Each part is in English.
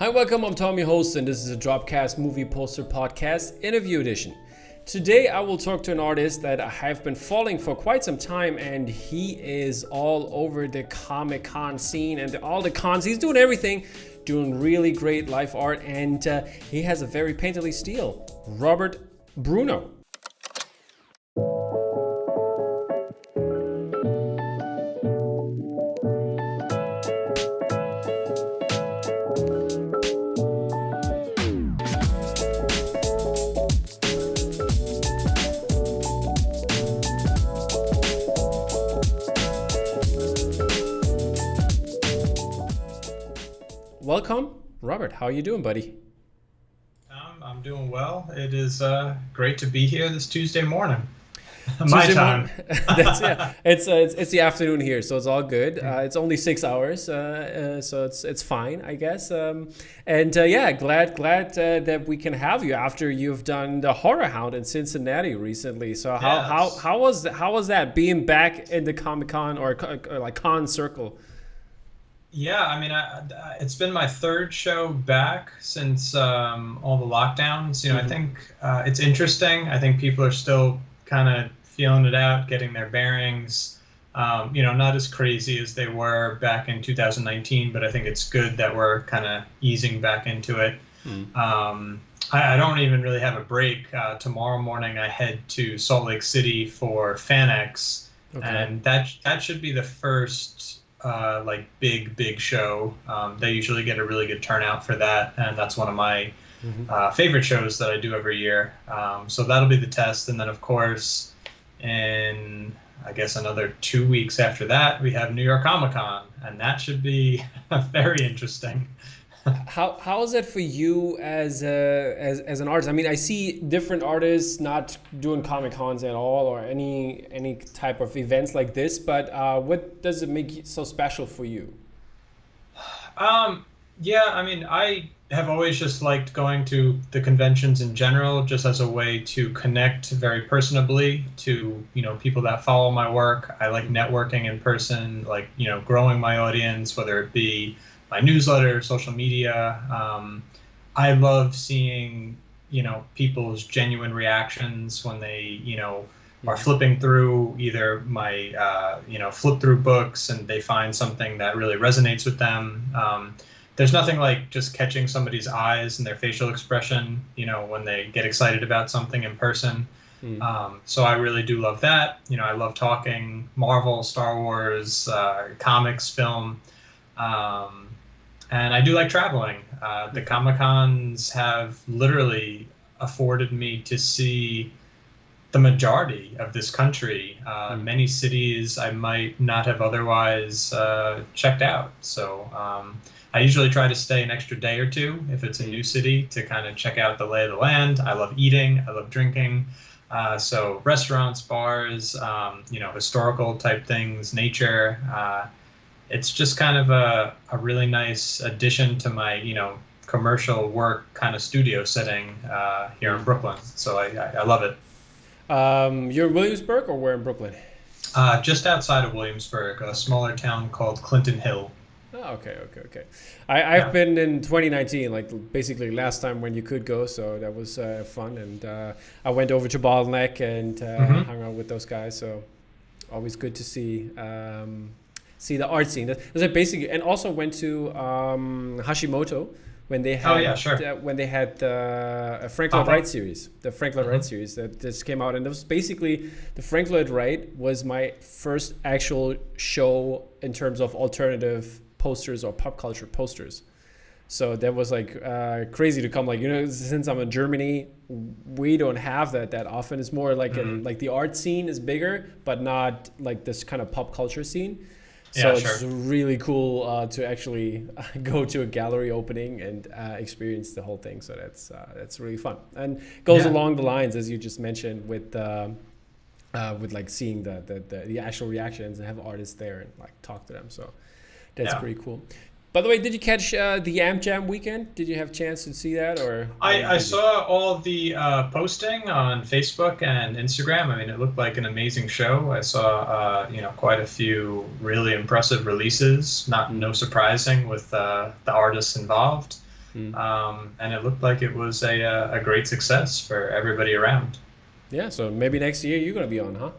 Hi, welcome. I'm Tommy, host, and this is a DROPCAST movie poster podcast interview edition. Today, I will talk to an artist that I have been following for quite some time, and he is all over the Comic-Con scene and all the cons. He's doing everything, doing really great live art, and he has a very painterly style. Robert Bruno. Welcome, Robert. How are you doing, buddy? I'm doing well. It is great to be here this Tuesday morning. My time. It's the afternoon here, so it's all good. It's only 6 hours, so it's fine, I guess. Glad that we can have you after you've done the Horror Hound in Cincinnati recently. So how was that being back in the Comic-Con or like con circle? Yeah, I mean, it's been my third show back since all the lockdowns. I think it's interesting. I think people are still kind of feeling it out, getting their bearings. Not as crazy as they were back in 2019, but I think it's good that we're kind of easing back into it. I don't even really have a break. Tomorrow morning, I head to Salt Lake City for FanX, and that should be the first big show. They usually get a really good turnout for that, and that's one of my favorite shows that I do every year. So that'll be the test, and then of course in I guess another 2 weeks after that we have New York Comic Con, and that should be very interesting. How is it for you as an artist? I mean, I see different artists not doing Comic Cons at all or any type of events like this, but what does it make it so special for you? I mean, I have always just liked going to the conventions in general, just as a way to connect very personably to, people that follow my work. I like networking in person, growing my audience, whether it be my newsletter, social media. I love seeing, people's genuine reactions when they, are flipping through either my, flip through books and they find something that really resonates with them. There's nothing like just catching somebody's eyes and their facial expression, when they get excited about something in person. So I really do love that. I love talking Marvel, Star Wars, comics, film. And I do like traveling. The Comic-Cons have literally afforded me to see the majority of this country. Many cities I might not have otherwise checked out. So I usually try to stay an extra day or two if it's a new city to kind of check out the lay of the land. I love eating. I love drinking. So restaurants, bars, historical type things, nature. It's just kind of a really nice addition to my, commercial work kind of studio setting here in Brooklyn. So I love it. You're in Williamsburg or where in Brooklyn? Just outside of Williamsburg, a smaller town called Clinton Hill. Oh, okay. I've been in 2019, like basically last time when you could go, so that was fun. And I went over to Bottleneck and hung out with those guys. So always good to see the art scene. That's basically, and also went to Hashimoto when they had when they had the Frank Lloyd Wright series, that just came out, and it was basically the Frank Lloyd Wright was my first actual show in terms of alternative posters or pop culture posters. So that was crazy to come. Since I'm in Germany, we don't have that often. It's more like the art scene is bigger, but not like this kind of pop culture scene. So it's really cool to actually go to a gallery opening and experience the whole thing. So that's really fun, and goes along the lines as you just mentioned with seeing the actual reactions and have artists there and talk to them. So that's pretty cool. By the way, did you catch the Amp Jam weekend? Did you have a chance to see that, or? I saw all the posting on Facebook and Instagram. I mean, it looked like an amazing show. I saw quite a few really impressive releases. No surprising with the artists involved. And it looked like it was a great success for everybody around. Yeah, so maybe next year you're gonna be on, huh?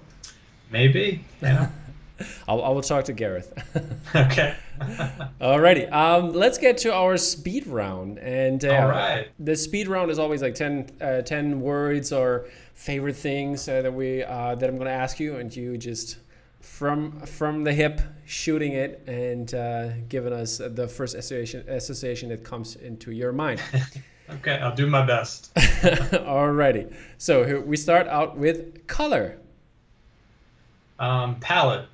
Maybe, yeah. I will talk to Gareth. Okay. Alrighty, let's get to our speed round. And All right. the speed round is always like 10 words or favorite things that I'm gonna ask you, and you just from the hip shooting it and giving us the first association that comes into your mind. Okay, I'll do my best. Alrighty, so here we start out with color. Palette.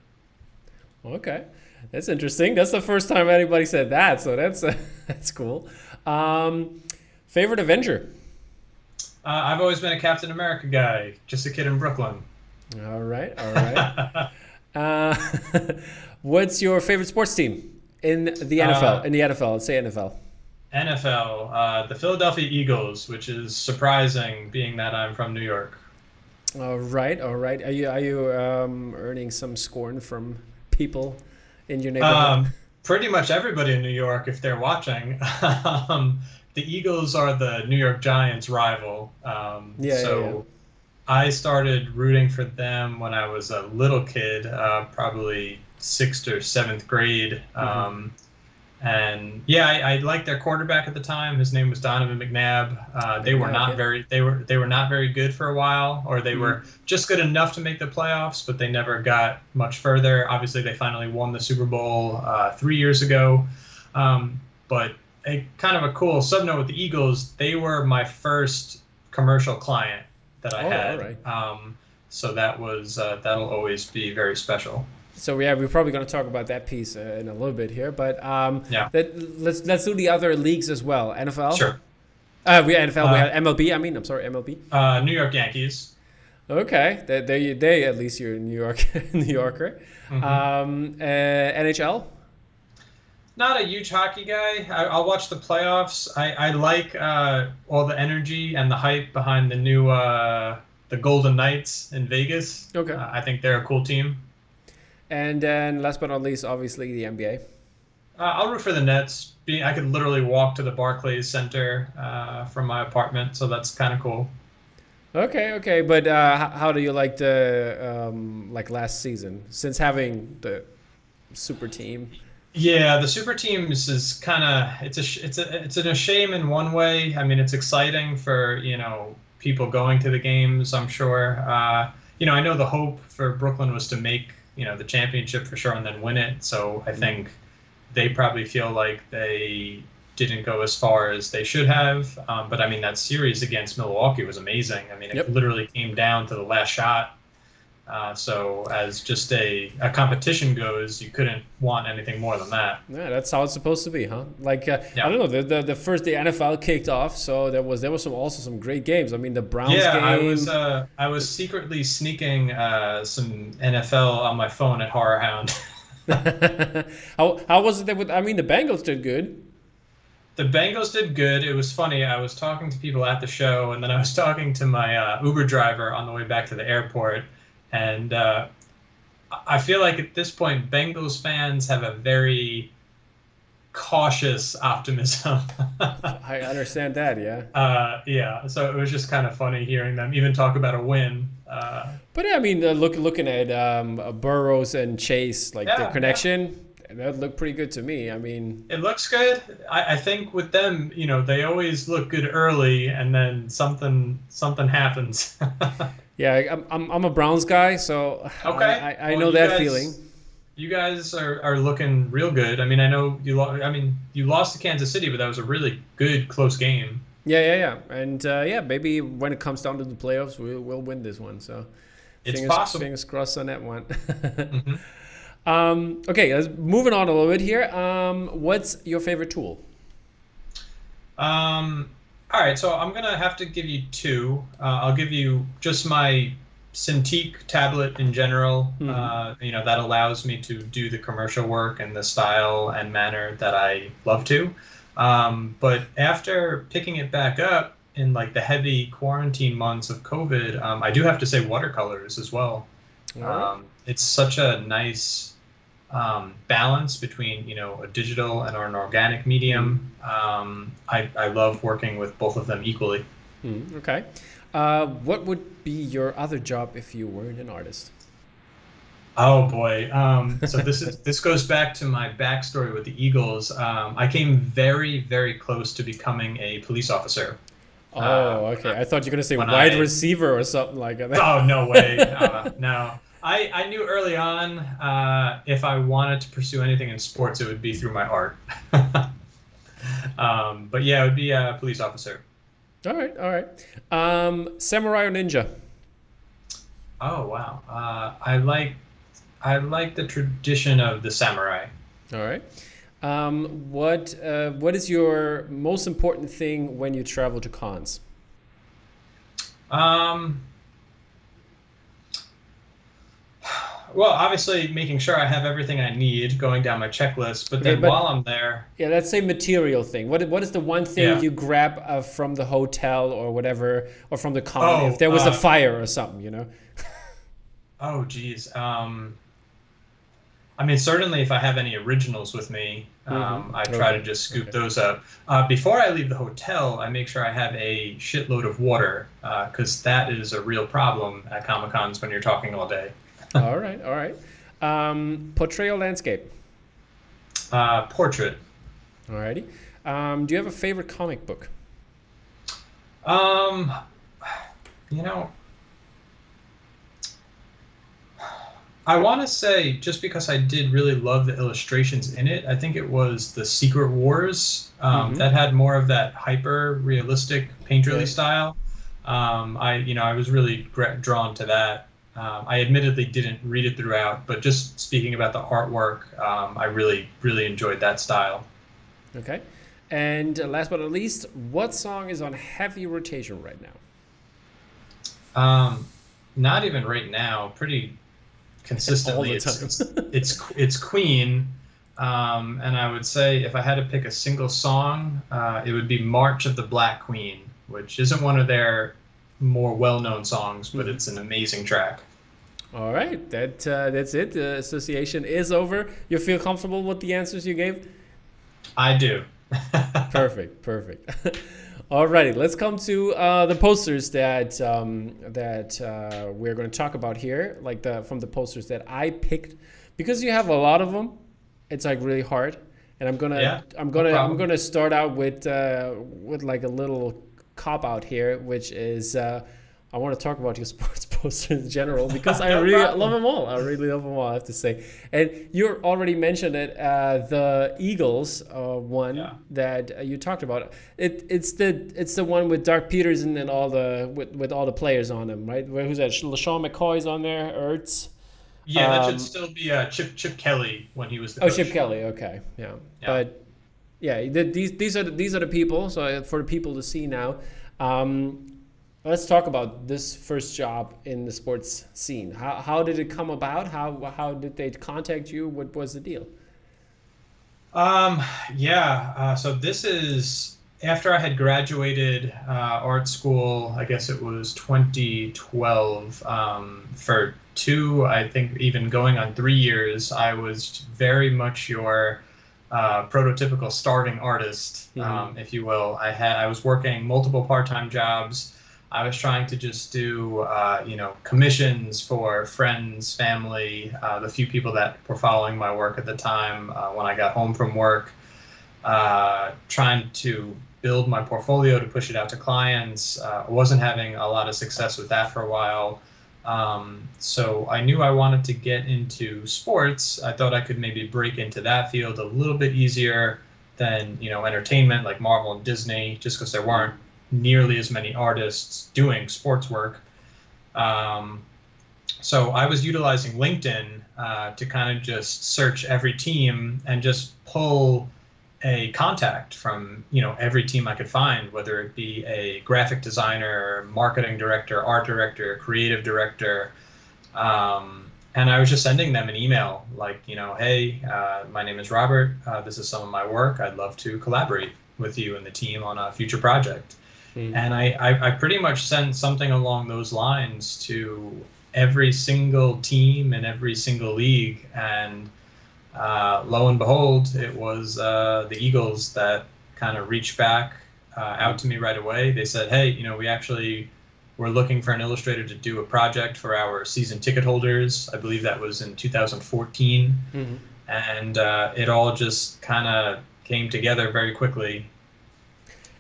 Okay, that's interesting. That's the first time anybody said that, so that's cool. Favorite Avenger? I've always been a Captain America guy, just a kid in Brooklyn. All right. What's your favorite sports team in the NFL? In the NFL, let's say NFL. NFL, the Philadelphia Eagles, which is surprising, being that I'm from New York. All right. Are you earning some scorn from people in your neighborhood? Pretty much everybody in New York, if they're watching. The Eagles are the New York Giants rival. So I started rooting for them when I was a little kid, probably 6th or 7th grade. And yeah, I liked their quarterback at the time. His name was Donovan McNabb. They were not very good for a while, or they were just good enough to make the playoffs, but they never got much further. Obviously, they finally won the Super Bowl 3 years ago. But a kind of a cool sub note with the Eagles, they were my first commercial client that I had. All right. So that was that'll always be very special. So we're probably going to talk about that piece in a little bit here, but let's do the other leagues as well. NFL. Sure. We have MLB. I'm sorry, MLB. New York Yankees. Okay, they at least you're a New Yorker. NHL. Not a huge hockey guy. I'll watch the playoffs. I like all the energy and the hype behind the new the Golden Knights in Vegas. Okay. I think they're a cool team. And then last but not least, obviously the NBA. I'll root for the Nets. I could literally walk to the Barclays Center from my apartment, so that's kind of cool. Okay. But how do you like the like last season, since having the super team? Yeah, the super teams is kind of it's a shame in one way. I mean, it's exciting for people going to the games. I'm sure. I know the hope for Brooklyn was to make the championship for sure and then win it. So I think they probably feel like they didn't go as far as they should have. But I mean, that series against Milwaukee was amazing. I mean, it literally came down to the last shot. So as just a competition goes, you couldn't want anything more than that. Yeah, that's how it's supposed to be, huh? Like I don't know, the first the NFL kicked off, so there was some great games. I mean, the Browns game. I was secretly sneaking some NFL on my phone at Horror Hound. How was it? The Bengals did good. The Bengals did good. It was funny. I was talking to people at the show, and then I was talking to my Uber driver on the way back to the airport. And I feel like at this point, Bengals fans have a very cautious optimism. I understand that, yeah. Yeah, so it was just kind of funny hearing them even talk about a win. But I mean, looking at Burrows and Chase, like the connection, that looked pretty good to me. I mean, it looks good. I think with them, they always look good early, and then something happens. Yeah, I'm a Browns guy, so okay. I know that feeling. You guys are looking real good. I mean, I know you lost to Kansas City, but that was a really good close game. Yeah, and maybe when it comes down to the playoffs, we'll win this one. So it's possible. Fingers crossed on that one. Okay, let's moving on a little bit here. What's your favorite tool? All right, so I'm gonna have to give you two. I'll give you just my Cintiq tablet in general. That allows me to do the commercial work in the style and manner that I love to. But after picking it back up in like the heavy quarantine months of COVID, I do have to say watercolors as well. It's such a nice balance between, you know, a digital and an organic medium. I love working with both of them equally. Okay. What would be your other job if you weren't an artist? Oh boy. So this goes back to my backstory with the Eagles. I came very, very close to becoming a police officer. Oh, okay. I thought you were gonna say When wide I receiver or something like that. Oh, no way. No. I knew early on if I wanted to pursue anything in sports, it would be through my art. But yeah, it would be a police officer. All right, all right. Samurai or ninja? Oh wow. I like the tradition of the samurai. All right. What is your most important thing when you travel to cons? Um, well, obviously making sure I have everything I need, going down my checklist, but Okay, then while I'm there, yeah, let's say material thing. What is the one thing yeah. you grab from the hotel or whatever, or from the con Oh, if there was a fire or something, you know? oh geez. I mean, certainly if I have any originals with me, I try to just scoop those up. Before I leave the hotel, I make sure I have a shitload of water, because that is a real problem at Comic-Cons when you're talking all day. All right, all right. Portrait or landscape? Portrait. Alrighty. Do you have a favorite comic book? Um, you know, I want to say just because I did really love the illustrations in it, I think it was the Secret Wars that had more of that hyper realistic painterly style. I was really drawn to that. I admittedly didn't read it throughout, but just speaking about the artwork, I really, really enjoyed that style. Okay. And last but not least, what song is on heavy rotation right now? Not even right now, pretty consistently. All the time. It's Queen, and I would say if I had to pick a single song, it would be March of the Black Queen, which isn't one of their more well-known songs, but it's an amazing track. All right, that's it. The association is over. You feel comfortable with the answers you gave? I do. Perfect. Alrighty, let's come to the posters that we're going to talk about here, like from the posters that I picked, because you have a lot of them. It's like really hard, and I'm gonna start out with like a little cop out here, which is I want to talk about your sports posters in general because I really love them all. I really love them all, I have to say. And you already mentioned it, the Eagles one that you talked about. It's the one with Dark Peterson and all with all the players on them, right? Who's that? LaShawn McCoy's on there. Ertz. Yeah, that should still be Chip Kelly when he was the coach. Oh, Chip Kelly. Okay, yeah. But yeah, these are the people. So for the people to see now. Let's talk about this first job in the sports scene. How did it come about? How did they contact you? What was the deal? So this is after I had graduated art school. I guess it was 2012. For I think even going on 3 years, I was very much your prototypical starting artist, if you will. I was working multiple part-time jobs. I was trying to just do, commissions for friends, family, the few people that were following my work at the time when I got home from work, trying to build my portfolio to push it out to clients. I wasn't having a lot of success with that for a while. So I knew I wanted to get into sports. I thought I could maybe break into that field a little bit easier than, entertainment like Marvel and Disney, just because there weren't nearly as many artists doing sports work. So I was utilizing LinkedIn to kind of just search every team and just pull a contact from, every team I could find, whether it be a graphic designer, marketing director, art director, creative director. And I was just sending them an email like, hey, my name is Robert. This is some of my work. I'd love to collaborate with you and the team on a future project. And I pretty much sent something along those lines to every single team and every single league. And lo and behold, it was the Eagles that kind of reached back out to me right away. They said, hey, we're looking for an illustrator to do a project for our season ticket holders. I believe that was in 2014. Mm-hmm. And it all just kind of came together very quickly.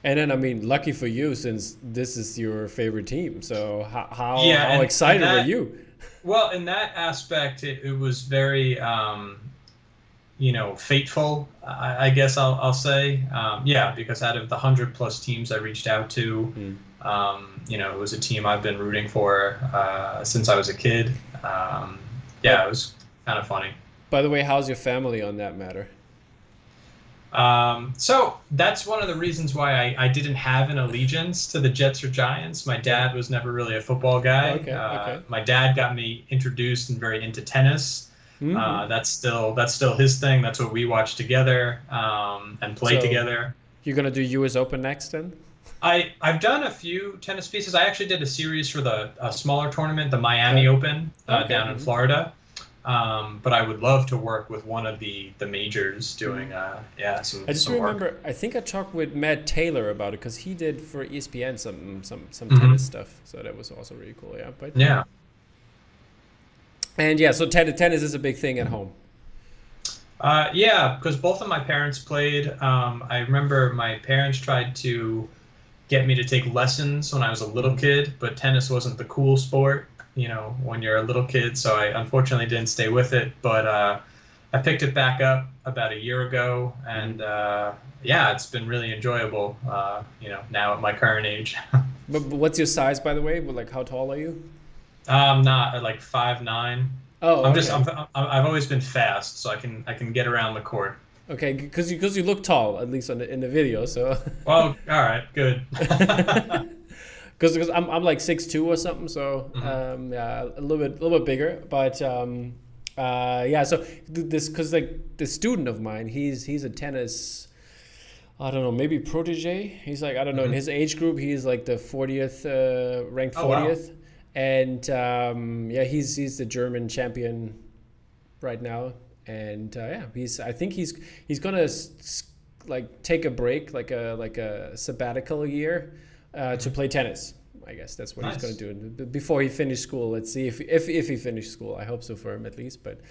And then, I mean, lucky for you, since this is your favorite team. So how excited were you? Well, in that aspect, it was very, fateful, I guess I'll say. Because out of the 100+ teams I reached out to, it was a team I've been rooting for since I was a kid. It was kind of funny. By the way, how's your family on that matter? So that's one of the reasons why I didn't have an allegiance to the Jets or Giants. My dad was never really a football guy. Okay. My dad got me introduced and very into tennis. Mm-hmm. That's still his thing. That's what we watch together and play together. You're gonna do U.S. Open next then? I've done a few tennis pieces. I actually did a series for a smaller tournament, the Miami Open down in Florida. But I would love to work with one of the majors doing some. I just remember work. I think I talked with Matt Taylor about it because he did for ESPN some tennis stuff. So that was also really cool. Yeah, but yeah. And so tennis is a big thing at home. Because both of my parents played. I remember my parents tried to get me to take lessons when I was a little kid, but tennis wasn't the cool sport. When you're a little kid, so I unfortunately didn't stay with it, but I picked it back up about a year ago, and it's been really enjoyable, now at my current age. But what's your size, by the way? Like, how tall are you? I'm not like 5'9". Oh, okay. I've always been fast, so I can get around the court. Okay, because you look tall, at least in the video, so. Well, all right, good. Because I'm like 6'2" or something, so a little bit bigger. But so this, because like the student of mine, he's a tennis, I don't know, maybe protege. He's like, I don't know, in his age group, he's like the 40th ranked 40th, wow. And he's the German champion right now, and I think he's gonna like take a break, like a sabbatical year. To play tennis. I guess that's what he's going to do before he finishes school. Let's see if he finishes school. I hope so for him at least. But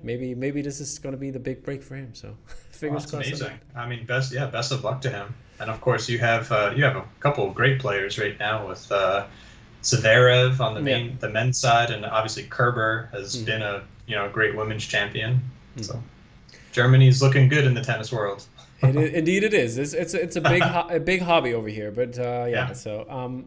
maybe this is going to be the big break for him. So fingers crossed. Amazing. I mean, best of luck to him. And of course, you have a couple of great players right now with Zverev on the men's side, and obviously Kerber has been a great women's champion. So Germany's looking good in the tennis world. Indeed, it is. It's a big hobby over here. But So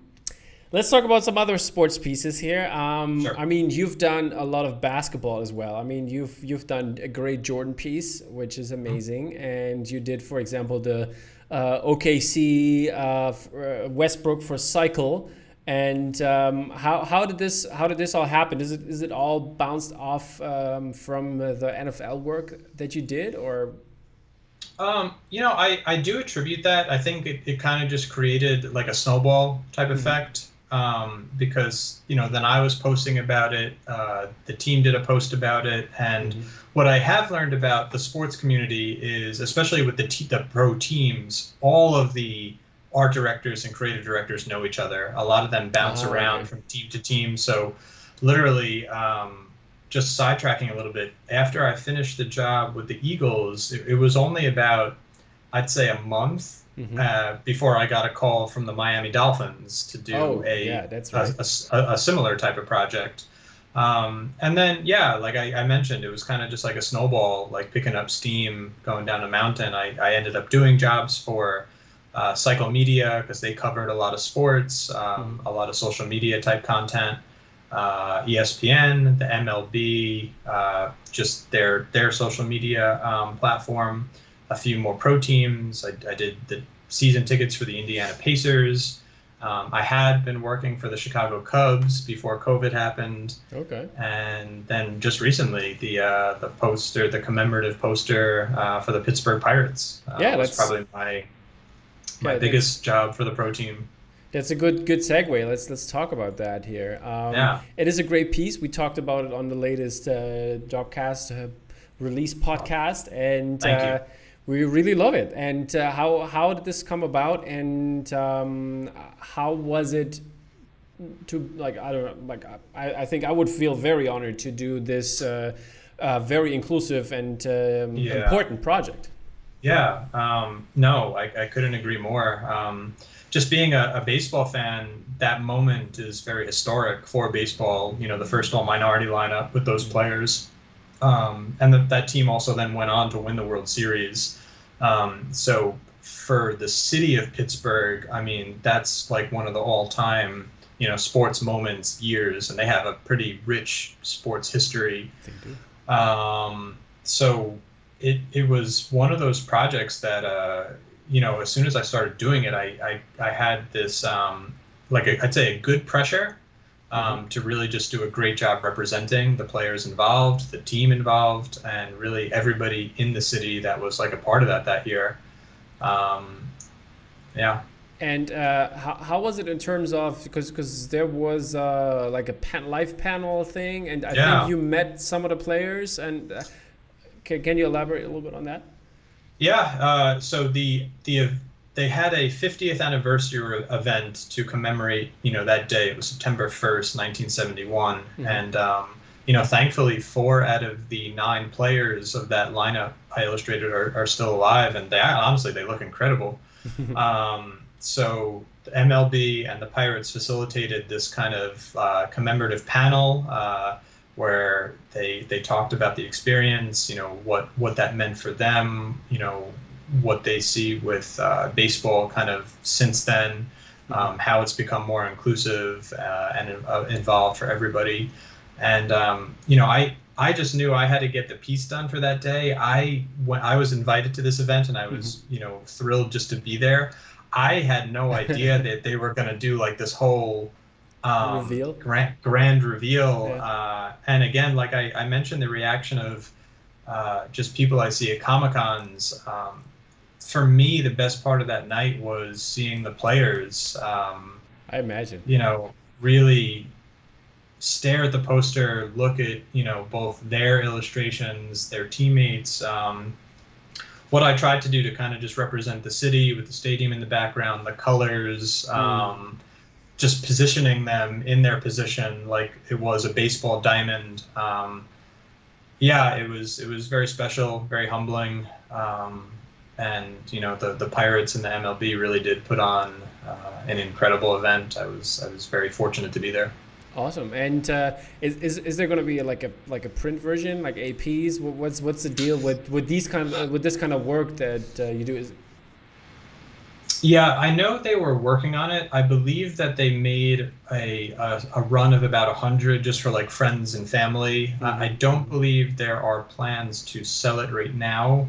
let's talk about some other sports pieces here. Sure. I mean, you've done a lot of basketball as well. I mean, you've done a great Jordan piece, which is amazing, and you did, for example, the OKC Westbrook for Cycle. And how did this all happen? Is it all bounced off from the NFL work that you did, or? I do attribute that. I think it kind of just created like a snowball type effect, because, then I was posting about it, the team did a post about it, and what I have learned about the sports community is, especially with the pro teams, all of the art directors and creative directors know each other. A lot of them bounce around from team to team. So literally, just sidetracking a little bit, after I finished the job with the Eagles, it was only about, I'd say, a month before I got a call from the Miami Dolphins to do a similar type of project. And then, like I mentioned, it was kind of just like a snowball, like picking up steam, going down a mountain. I ended up doing jobs for Cycle Media because they covered a lot of sports, a lot of social media type content. ESPN, the MLB, just their social media platform, a few more pro teams. I did the season tickets for the Indiana Pacers. I had been working for the Chicago Cubs before COVID happened. Okay. And then just recently, the poster, the commemorative poster for the Pittsburgh Pirates. That's probably my biggest job for the pro team. That's a good segue. Let's talk about that here. It is a great piece. We talked about it on the latest DROPCAST release podcast, and Thank you. we really love it. And how did this come about, and how was it to, like, I don't know, like I think I would feel very honored to do this very inclusive and important project. Yeah, no, I couldn't agree more. Just being a baseball fan, that moment is very historic for baseball. You know, the first all-minority lineup with those players. And that team also then went on to win the World Series. So for the city of Pittsburgh, I mean, that's like one of the all-time, you know, sports moments, years, and they have a pretty rich sports history. They do. So it was one of those projects that, you know, as soon as I started doing it, I had this, I'd say a good pressure to really just do a great job representing the players involved, the team involved, and really everybody in the city that was like a part of that year. Yeah. And how was it in terms of, because there was like a live panel thing, and I think you met some of the players, and can you elaborate a little bit on that? Yeah, so they had a 50th anniversary event to commemorate, you know, that day. It was September 1st, 1971. And, you know, thankfully 4 out of the 9 players of that lineup I illustrated are still alive, and honestly, they look incredible. So the MLB and the Pirates facilitated this kind of commemorative panel where they talked about the experience, you know, what that meant for them, you know, what they see with baseball kind of since then, how it's become more inclusive and involved for everybody. And, you know, I just knew I had to get the piece done for that day. When I was invited to this event, and I was, you know, thrilled just to be there. I had no idea that they were going to do like this whole reveal? grand reveal. Yeah. And again, like I mentioned, the reaction of just people I see at Comic-Cons. For me, the best part of that night was seeing the players. I imagine. You know, really stare at the poster, look at, you know, both their illustrations, their teammates. What I tried to do to kind of just represent the city with the stadium in the background, the colors, just positioning them in their position like it was a baseball diamond. Yeah, it was very special, very humbling. And, you know, the Pirates and the MLB really did put on an incredible event. I was very fortunate to be there. Awesome. And is there going to be like a print version, like APs? What's the deal with this kind of work that you do? Yeah, I know they were working on it. I believe that they made a run of about 100 just for like friends and family. I don't believe there are plans to sell it right now.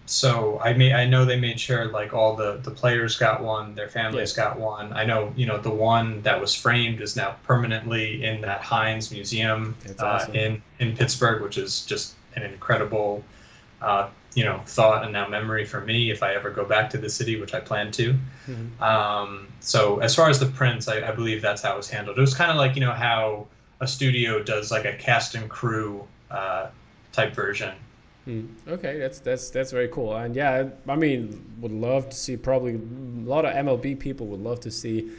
So I know they made sure like all the players got one, their families got one. I know, you know, the one that was framed is now permanently in that Heinz Museum awesome. in Pittsburgh, which is just an incredible, you know, thought and now memory for me if I ever go back to the city, which I plan to. So as far as the prints, I believe that's how it was handled. It was kind of like, you know, how a studio does like a cast and crew type version. Okay, that's very cool. And yeah, I mean, would love to see, probably a lot of MLB people would love to see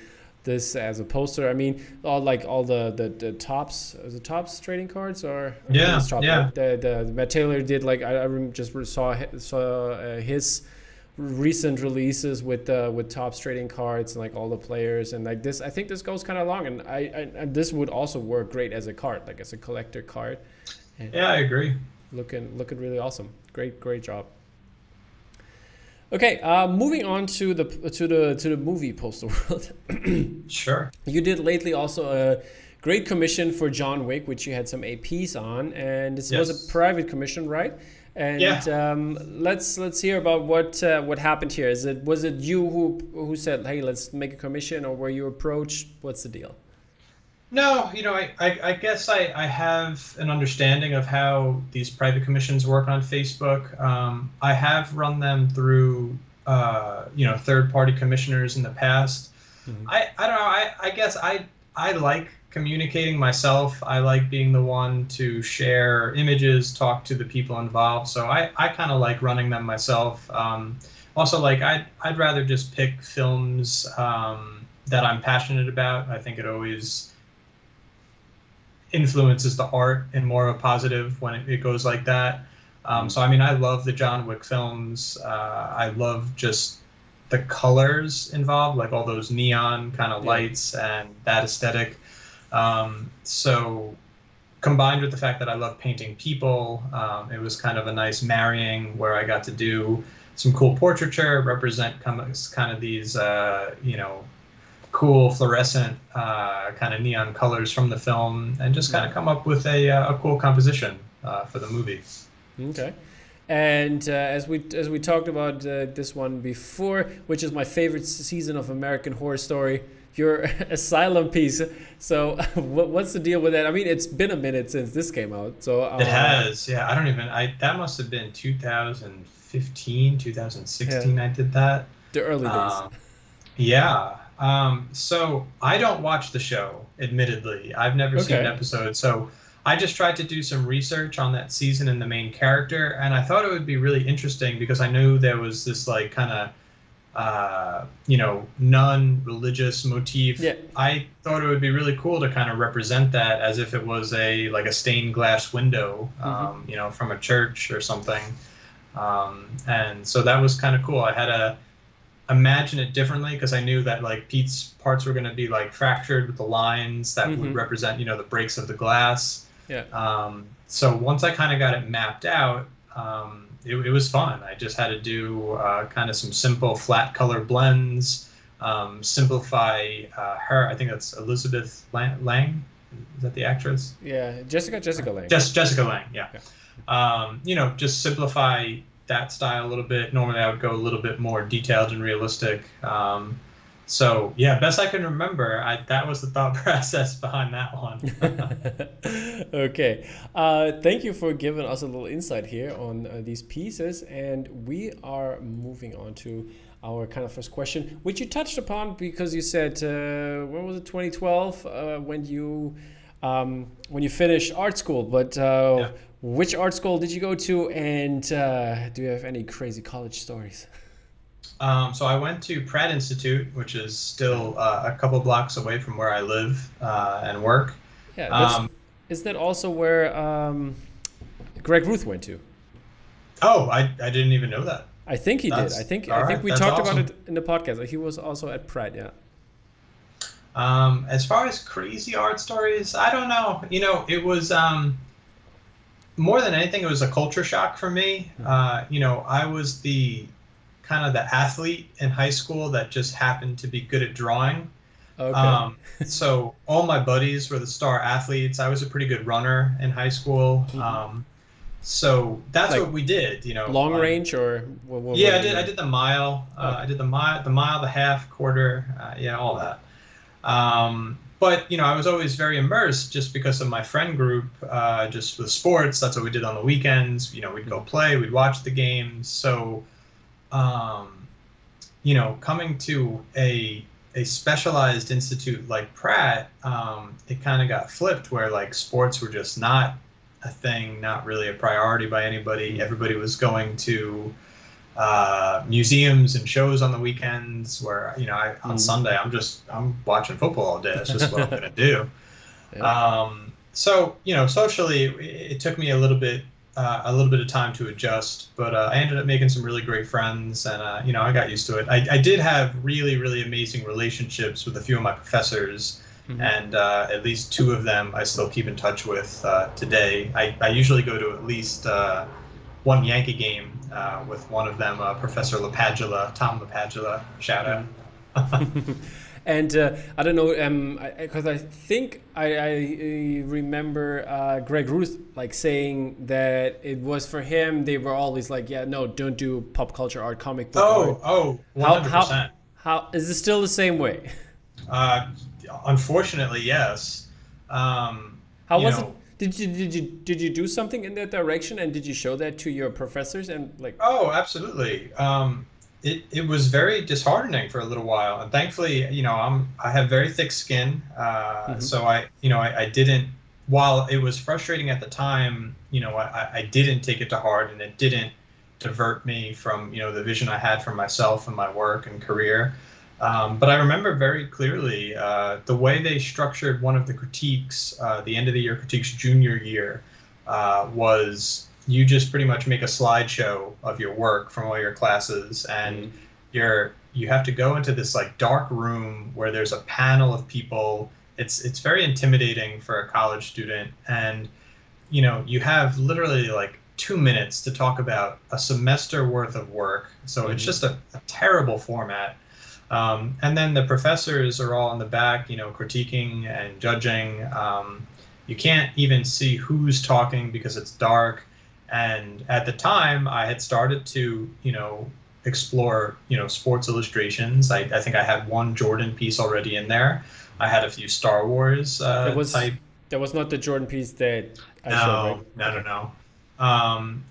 this as a poster. I mean, all the Topps, the Topps trading cards, or the Matt Taylor did, like I just saw his recent releases with Topps trading cards and like all the players, and like this, I think this goes kind of long, and and this would also work great as a card, like as a collector card. And yeah, I agree. Looking really awesome. Great job. Okay, moving on to the movie poster world. Sure. You did lately also a great commission for John Wick, which you had some APs on, and this was a private commission, right? And let's hear about what happened here. Was it you who said, hey, let's make a commission, or were you approached? What's the deal? No, you know, I guess I have an understanding of how these private commissions work on Facebook. I have run them through, you know, third-party commissioners in the past. I don't know. I guess I like communicating myself. I like being the one to share images, talk to the people involved. So I kind of like running them myself. Also, like I'd rather just pick films that I'm passionate about. I think it always influences the art in more of a positive when it goes like that. So I mean, I love the John Wick films. I love just the colors involved, like all those neon kind of lights and that aesthetic. So combined with the fact that I love painting people, it was kind of a nice marrying where I got to do some cool portraiture, represent kind of these, cool fluorescent kind of neon colors from the film, and just kind of come up with a cool composition for the movie. Okay. And as we talked about this one before, which is my favorite season of American Horror Story, your Asylum piece. So what's the deal with that? I mean, it's been a minute since this came out. So it has, yeah. That must have been 2015, 2016. Yeah. I did that. The early days. Yeah. So I don't watch the show, admittedly. I've never seen an episode. So I just tried to do some research on that season and the main character, and I thought it would be really interesting because I knew there was this like kind of non-religious motif. Yeah. I thought it would be really cool to kind of represent that as if it was a stained glass window, from a church or something. And so that was kind of cool. I had to imagine it differently because I knew that like Pete's parts were going to be like fractured with the lines that would represent, the breaks of the glass. Yeah. So once I kind of got it mapped out, it was fun. I just had to do kind of some simple flat color blends, simplify her. I think that's Elizabeth Lang. Is that the actress? Yeah, Jessica Lang. Jessica Lang, yeah. Just simplify that style a little bit. Normally I would go a little bit more detailed and realistic. So yeah, best I can remember, that was the thought process behind that one. Okay. Thank you for giving us a little insight here on these pieces. And we are moving on to our kind of first question, which you touched upon because you said, when was it, 2012, when you finished art school. But which art school did you go to? And do you have any crazy college stories? So I went to Pratt Institute, which is still a couple blocks away from where I live and work. Yeah, is that also where Greg Ruth went to? Oh, I didn't even know that. I think he did. I think we talked about it in the podcast. He was also at Pratt, yeah. As far as crazy art stories, I don't know. It was more than anything, it was a culture shock for me. I was the athlete in high school that just happened to be good at drawing. Okay. So all my buddies were the star athletes. I was a pretty good runner in high school. So that's what we did, Long range or what yeah, I did the mile. I did the mile, the half, quarter, all that. But I was always very immersed just because of my friend group, just with sports. That's what we did on the weekends. We'd go play, we'd watch the games. So coming to a specialized institute like Pratt, it kind of got flipped where like sports were just not a thing, not really a priority by anybody. Everybody was going to museums and shows on the weekends where, on Sunday, I'm watching football all day. That's just what I'm going to do. Yeah. So, socially, it took me a little bit of time to adjust, but I ended up making some really great friends, and I got used to it. I did have really, really amazing relationships with a few of my professors, and at least two of them I still keep in touch with today. I usually go to at least one Yankee game with one of them, Professor LaPadula, Tom LaPadula, shout out. And I don't know, because I think I remember Greg Ruth like saying that it was for him. They were always like, "Yeah, no, don't do pop culture art, comic book art." Oh, 100%. How is this still the same way? Unfortunately, yes. How was it? Did you do something in that direction, and did you show that to your professors and like? Oh, absolutely. it was very disheartening for a little while, and thankfully, I have very thick skin, so I didn't. While it was frustrating at the time, I didn't take it to heart, and it didn't divert me from the vision I had for myself and my work and career. But I remember very clearly the way they structured one of the critiques, the end of the year critiques junior year, was you just pretty much make a slideshow of your work from all your classes, and you have to go into this like dark room where there's a panel of people. It's very intimidating for a college student, and you have literally like 2 minutes to talk about a semester worth of work. So it's just a terrible format. And then the professors are all in the back, critiquing and judging. You can't even see who's talking because it's dark. And at the time, I had started to, explore, sports illustrations. I think I had one Jordan piece already in there. I had a few Star Wars type. That was not the Jordan piece that I showed, right? No.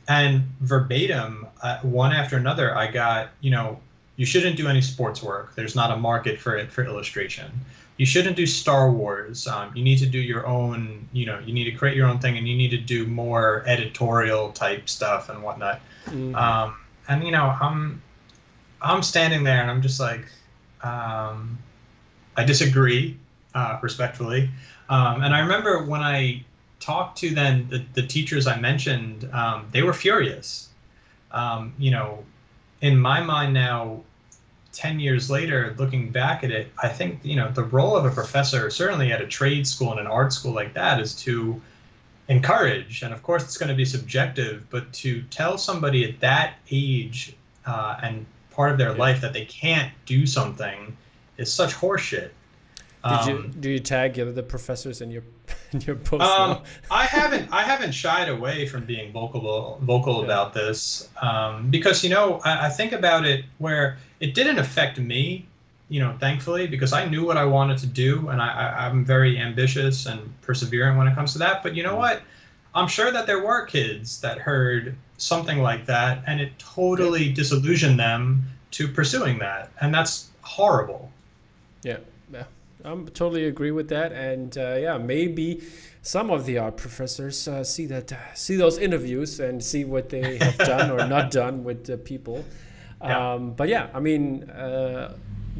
And verbatim, one after another, I got, you shouldn't do any sports work. There's not a market for it for illustration. You shouldn't do Star Wars. You need to do your own, you need to create your own thing, and you need to do more editorial type stuff and whatnot. And I'm standing there and I'm just like, I disagree, respectfully. And I remember when I talked to then the teachers I mentioned, they were furious. In my mind now, 10 years later, looking back at it, I think, the role of a professor, certainly at a trade school and an art school like that, is to encourage. And of course, it's going to be subjective, but to tell somebody at that age and part of their life that they can't do something is such horseshit. Do you tag the professors in your post? I haven't shied away from being vocal about this, because I think about it where it didn't affect me, thankfully, because I knew what I wanted to do, and I'm very ambitious and persevering when it comes to that. But you know what? I'm sure that there were kids that heard something like that, and it totally disillusioned them to pursuing that, and that's horrible. Yeah. I totally agree with that, and maybe some of the art professors see those interviews and see what they have done or not done with the people. But yeah, I mean,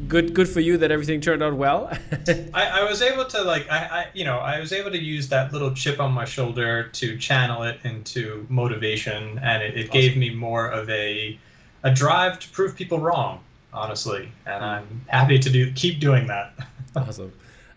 good for you that everything turned out well. I was able to I was able to use that little chip on my shoulder to channel it into motivation, and it gave me more of a drive to prove people wrong, honestly, and I'm happy to keep doing that. Awesome.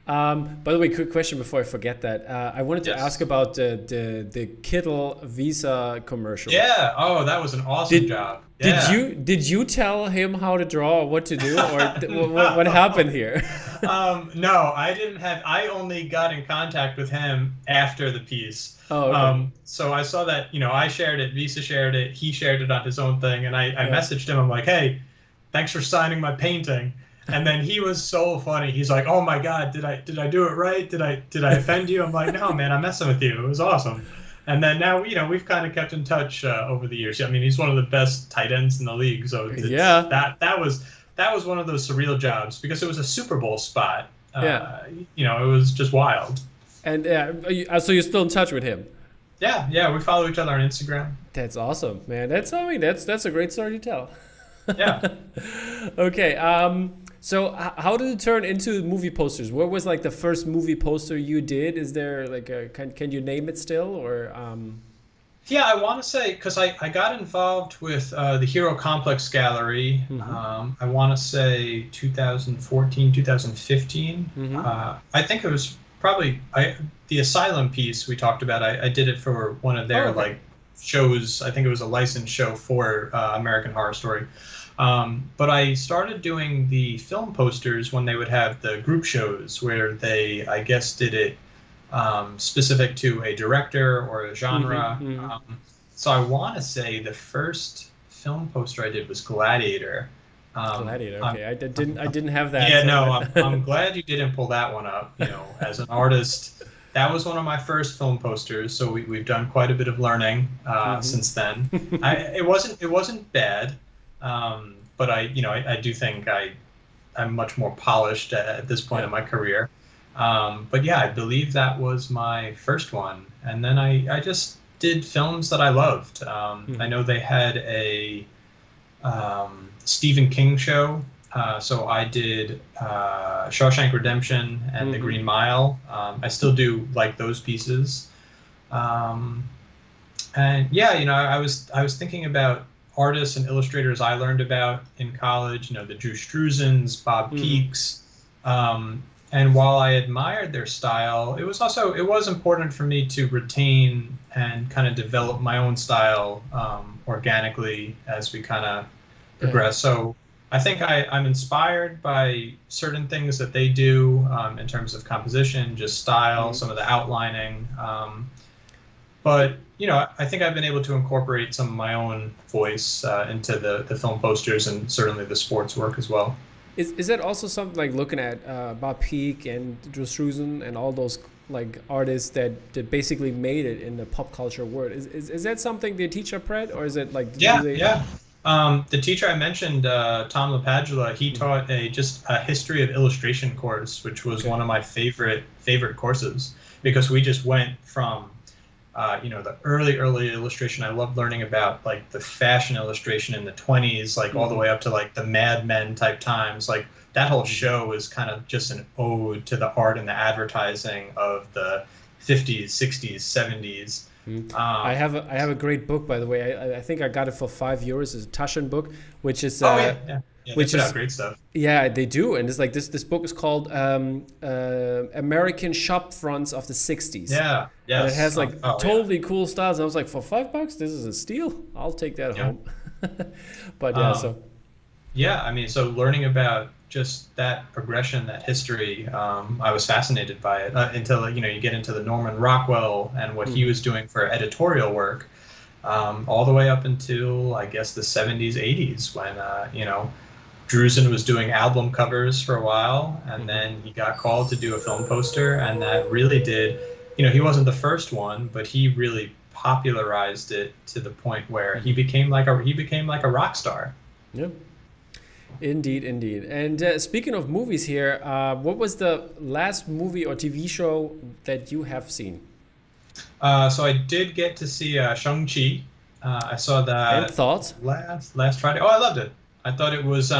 By the way, quick question before I forget that. I wanted to ask about the Kittle Visa commercial. Yeah. Oh, that was an awesome job. Yeah. Did you tell him how to draw or what to do, or what happened here? No, I didn't have. I only got in contact with him after the piece. Oh, okay. So I saw that I shared it, Visa shared it, he shared it on his own thing, and I messaged him. I'm like, hey, thanks for signing my painting. And then he was so funny. He's like, "Oh my God, did I do it right? Did I offend you?" I'm like, "No, man, I'm messing with you. It was awesome." And then now, we've kind of kept in touch over the years. I mean, he's one of the best tight ends in the league. So that was one of those surreal jobs because it was a Super Bowl spot. It was just wild. And so you're still in touch with him? Yeah, we follow each other on Instagram. That's awesome, man. That's a great story to tell. Yeah. Okay. So how did it turn into movie posters? What was like the first movie poster you did? Is there like can you name it still, or? Yeah, I want to say, because I got involved with the Hero Complex Gallery, I want to say 2014, 2015. I think it was probably the Asylum piece we talked about. I did it for one of their shows. I think it was a licensed show for American Horror Story. But I started doing the film posters when they would have the group shows where they, I guess, did it specific to a director or a genre. So I want to say the first film poster I did was Gladiator. Gladiator. Okay, I didn't have that. Yeah, no, I'm glad you didn't pull that one up. As an artist, that was one of my first film posters. So we've done quite a bit of learning since then. It wasn't bad. but I do think I'm much more polished at this point in my career. But yeah, I believe that was my first one. And then I just did films that I loved. I know they had a Stephen King show. So I did Shawshank Redemption and The Green Mile. I still do like those pieces. And yeah, I was thinking about artists and illustrators I learned about in college, the Drew Struzans, Bob Peaks. And while I admired their style, it was important for me to retain and kind of develop my own style organically as we kind of progress. So I think I'm inspired by certain things that they do in terms of composition, just style, some of the outlining. But I think I've been able to incorporate some of my own voice into the film posters and certainly the sports work as well. Is that also something like looking at Bob Peak and Drew Struzan and all those like artists that basically made it in the pop culture world? Is that something they teach at Pratt, or is it like yeah. The teacher I mentioned, Tom LaPadula, he taught just a history of illustration course, which was one of my favorite courses, because we just went from the early illustration. I loved learning about like the fashion illustration in the 20s, like all the way up to like the Mad Men type times. Like that whole show is kind of just an ode to the art and the advertising of the 50s, 60s, 70s. I have a great book, by the way. I think I got it for €5. It's a Taschen book, which is which is great stuff. Yeah, they do, and it's like this book is called American Shop Fronts of the 60s. Yeah, and it has like totally cool styles. I was like, for $5, this is a steal. I'll take that home. But so learning about just that progression, that history, I was fascinated by it until you get into the Norman Rockwell and what he was doing for editorial work, all the way up until I guess the 70s, 80s when Druzin was doing album covers for a while, and then he got called to do a film poster, and that really did, he wasn't the first one, but he really popularized it to the point where he became like a rock star. Yep. Indeed. And speaking of movies here, what was the last movie or TV show that you have seen? So I did get to see ShangChi. I saw that. And thoughts? Last Friday. Oh, I loved it. I thought it was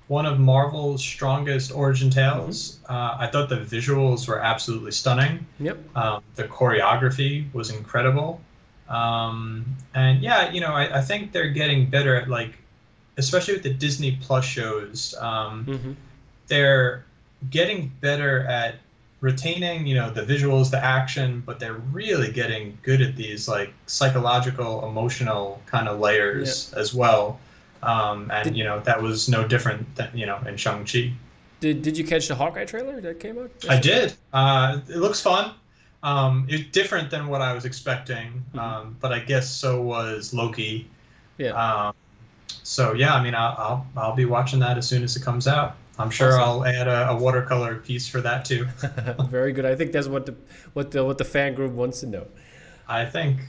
one of Marvel's strongest origin tales. I thought the visuals were absolutely stunning. Yep. The choreography was incredible. And yeah, I think they're getting better at especially with the Disney Plus shows, they're getting better at retaining, the visuals, the action, but they're really getting good at these psychological, emotional kind of layers as well. That was no different than, in Shang-Chi. Did you catch the Hawkeye trailer that came out yesterday? I did. It looks fun. It's different than what I was expecting, but I guess so was Loki. Yeah. So yeah, I'll be watching that as soon as it comes out. I'm sure I'll add a watercolor piece for that too. Very good. I think that's what the fan group wants to know. I think.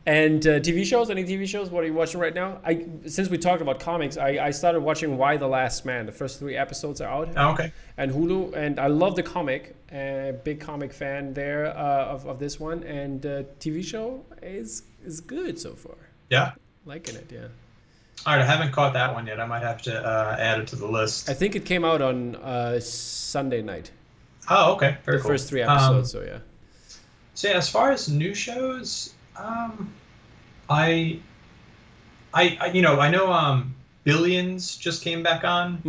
And TV shows? Any TV shows? What are you watching right now? Since we talked about comics, I started watching Why the Last Man. The first 3 episodes are out. Oh, okay. And Hulu, and I love the comic. Big comic fan there of this one, and TV show is good so far. Yeah. Liking it, yeah. All right, I haven't caught that one yet. I might have to add it to the list. I think it came out on Sunday night. Oh, okay. Very cool. The first 3 episodes, so yeah. So yeah, as far as new shows, I know Billions just came back on.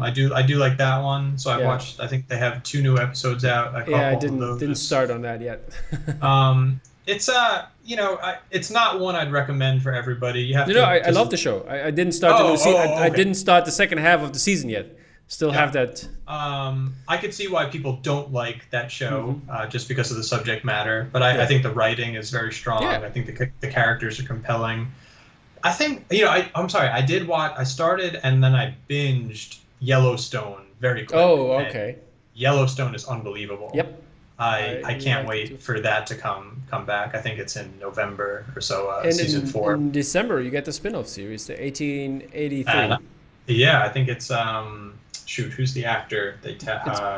I do like that one. So I watched. I think they have 2 new episodes out. I didn't start on that yet. It's it's not one I'd recommend for everybody. You have I love the show. I didn't start the new season. Okay. I didn't start the second half of the season yet. Still have that. I could see why people don't like that show just because of the subject matter. But I think the writing is very strong. Yeah. I think the characters are compelling. I think I'm sorry. I started and then I binged Yellowstone very quickly. Oh, okay. Yellowstone is unbelievable. Yep. I can't like it too. wait for that to come back. I think it's in November or so, And season 4. in December, you get the spin-off series, the And 1883. yeah, I think it's shoot, who's the actor? It's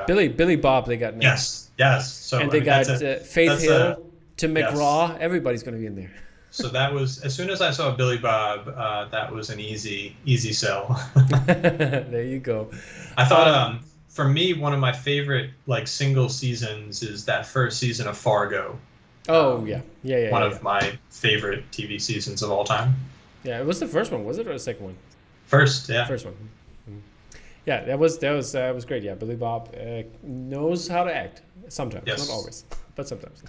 Billy Bob. They got now, Yes. So and I they mean got Faith that's a Hill, Tim yes. McGraw. Everybody's gonna be in there. So that was, as soon as I saw Billy Bob, that was an easy sell. There you go. I thought, Um, for me, one of my favorite like single seasons is that first season of Fargo. oh Um, yeah, one yeah. of my favorite TV seasons of all time. Yeah, it was the first one, was it, or the second one? First, yeah. First one. Mhm. Yeah, that was great. Yeah, Billy Bob knows how to act sometimes, not Yes. always, but sometimes.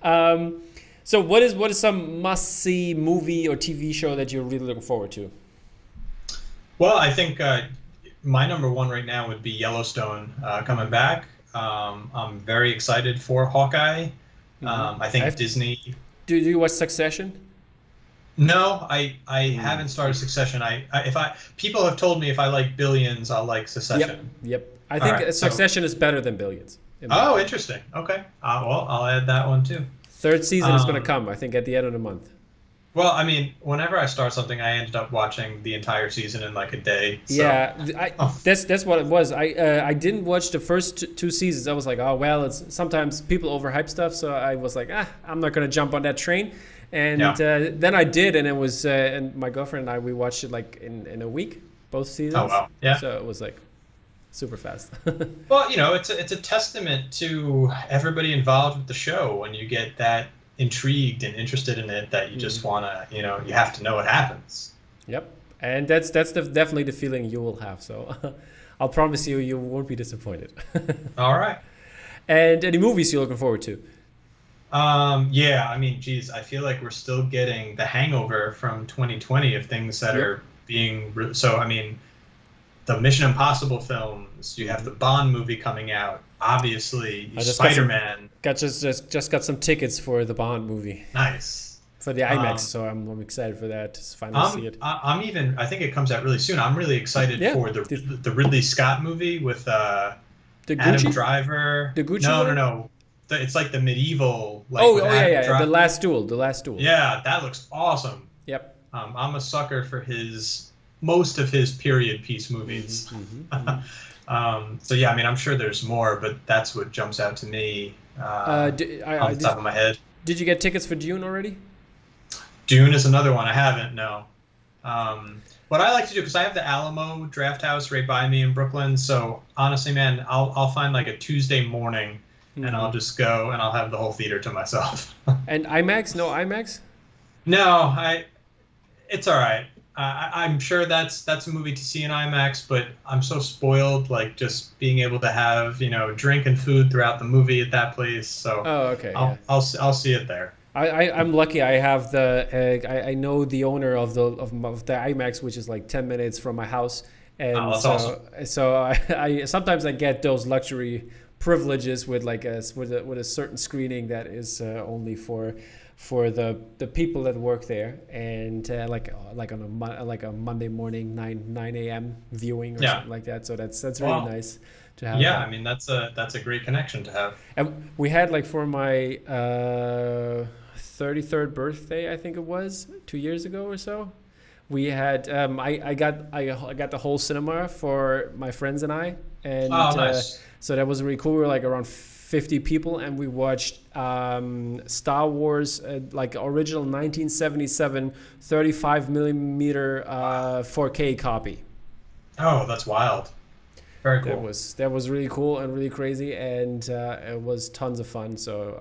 um, so what is some must-see movie or TV show that you're really looking forward to? Well, I think my number one right now would be Yellowstone coming back. I'm very excited for Hawkeye. Hmm. I think Disney. Do you watch Succession? No, I Mm. haven't started Succession. If I people have told me if I like Billions, I'll like Yep, Succession. yep. I All think right, so Succession is better than Billions, in my oh, opinion. interesting. Okay, well, I'll add that one too. Third season is going to Um, come, I think, at the end of the month. well, I mean, whenever I start something, I ended up watching the entire season in like a day. So, Yeah, oh, that's what it was. I didn't watch the first two seasons. I was like, oh well, it's sometimes people overhype stuff, so I was like, I'm not gonna jump on that train. And yeah. then I did, and it was and my girlfriend and I we watched it like in a week, both Oh seasons. wow. Yeah. So it was like super fast. Well, it's a testament to everybody involved with the show when you get that intrigued and interested in it that you just Mhm. wanna, you have to know what happens. Yep, and that's definitely the feeling you will have. So I'll promise you won't be disappointed. All right. And any movies you're looking forward to? Yeah, I mean, geez, I feel like we're still getting the hangover from 2020 of things that Yep. are so, I mean, the Mission Impossible films, you have the Bond movie coming out, obviously, I just got some Spider-Man, just got some tickets for the Bond movie nice. for the IMAX, Um, so I'm excited for that to finally see it. I'm even, I think it comes out really soon. I'm really excited Yeah, for the Ridley Scott movie with the Adam Gucci, Driver. the Gucci No, no, one. no. It's like the medieval, like Oh, with oh Adam yeah, the Driver. last duel, the last duel. Yeah, that looks awesome. Yep. I'm a sucker for most of his period piece Hmm. movies. Hmm. So yeah, I mean, I'm sure there's more, but that's what jumps out to me on the top of my head. Did you get tickets for Dune already? Dune is another one I haven't. No. What I like to do, because I have the Alamo Draft House right by me in Brooklyn, so honestly, man, I'll find like a Tuesday morning, and I'll just go and I'll have the whole theater to myself. And IMAX? No IMAX? No, it's all right. I'm sure that's a movie to see in IMAX, but I'm so spoiled, like just being able to have drink and food throughout the movie at that place. So Oh, okay. Yeah. I'll see it there. I'm lucky. I have I know the owner of the IMAX, which is like 10 minutes from my house, and Oh, that's awesome. so I sometimes I get those luxury privileges with like with a certain screening that is only for the people that work there, and like on a Monday morning 9 a.m. viewing or Yeah. something like that. So that's really Wow. nice to have. Yeah, That. I mean that's a great connection to have. And we had like for my 33rd birthday, I think it was 2 years ago or so. We had I got the whole cinema for my friends and I, and Oh, nice. so that was really cool. We were like around 50 people, and we watched Star Wars, like original 1977 35 millimeter 4K copy. Oh, that's wild. Very That cool. was really cool and really crazy, and it was tons of fun. So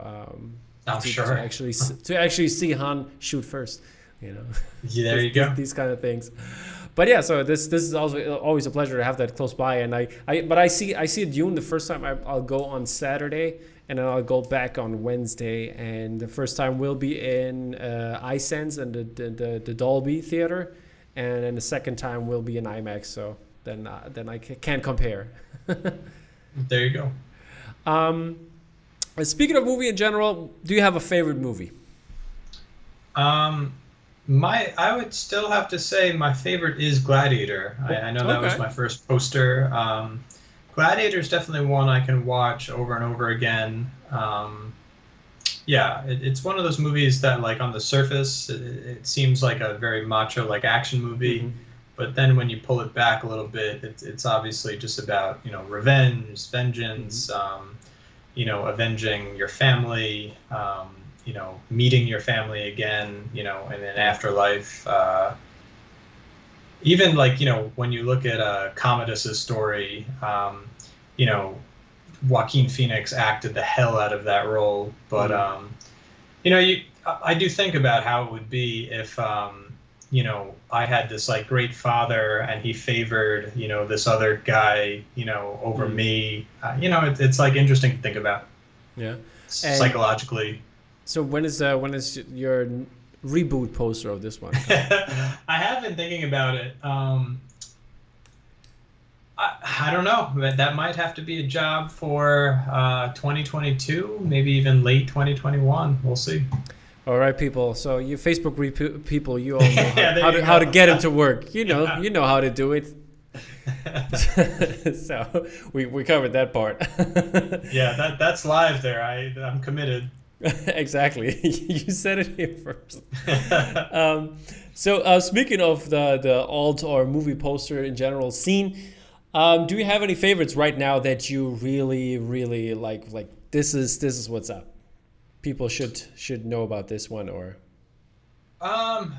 I'm to sure. actually see Han shoot first, Yeah, there you go. these kind of things. But yeah, so this is also always a pleasure to have that close by, and I see Dune the first time. I'll go on Saturday, and then I'll go back on Wednesday, and the first time will be in iSense and the Dolby Theater, and then the second time will be in IMAX. So then I can't compare. There you go. Speaking of movie in general, do you have a favorite movie? I would still have to say my favorite is Gladiator. I know that was Okay. my first poster. Gladiator is definitely one I can watch over and over again. Yeah, it's one of those movies that, like, on the surface, it seems like a very macho, like, action movie, but then when you pull it back a little bit, it's obviously just about, you know, revenge, vengeance, you know, avenging your family, you know, meeting your family again, you know, in an afterlife. Even, like, you know, when you look at Commodus's story, you know, Joaquin Phoenix acted the hell out of that role, but you know, I do think about how it would be if you know, I had this, like, great father and he favored, you know, this other guy, you know, over me. You know, it's like interesting to think about. Yeah. Psychologically. So when is your reboot poster of this one? I have been thinking about it. I don't know. That might have to be a job for 2022, maybe even late 2021. We'll see. All right, people. So you Facebook people, you all know how to get into work. You know how to do it. So we covered that part. Yeah, that's live there. I'm committed. Exactly. You said it here first. So speaking of the alt or movie poster in general scene, do you have any favorites right now that you really, really like? Like, this is what's up. People should know about this one, or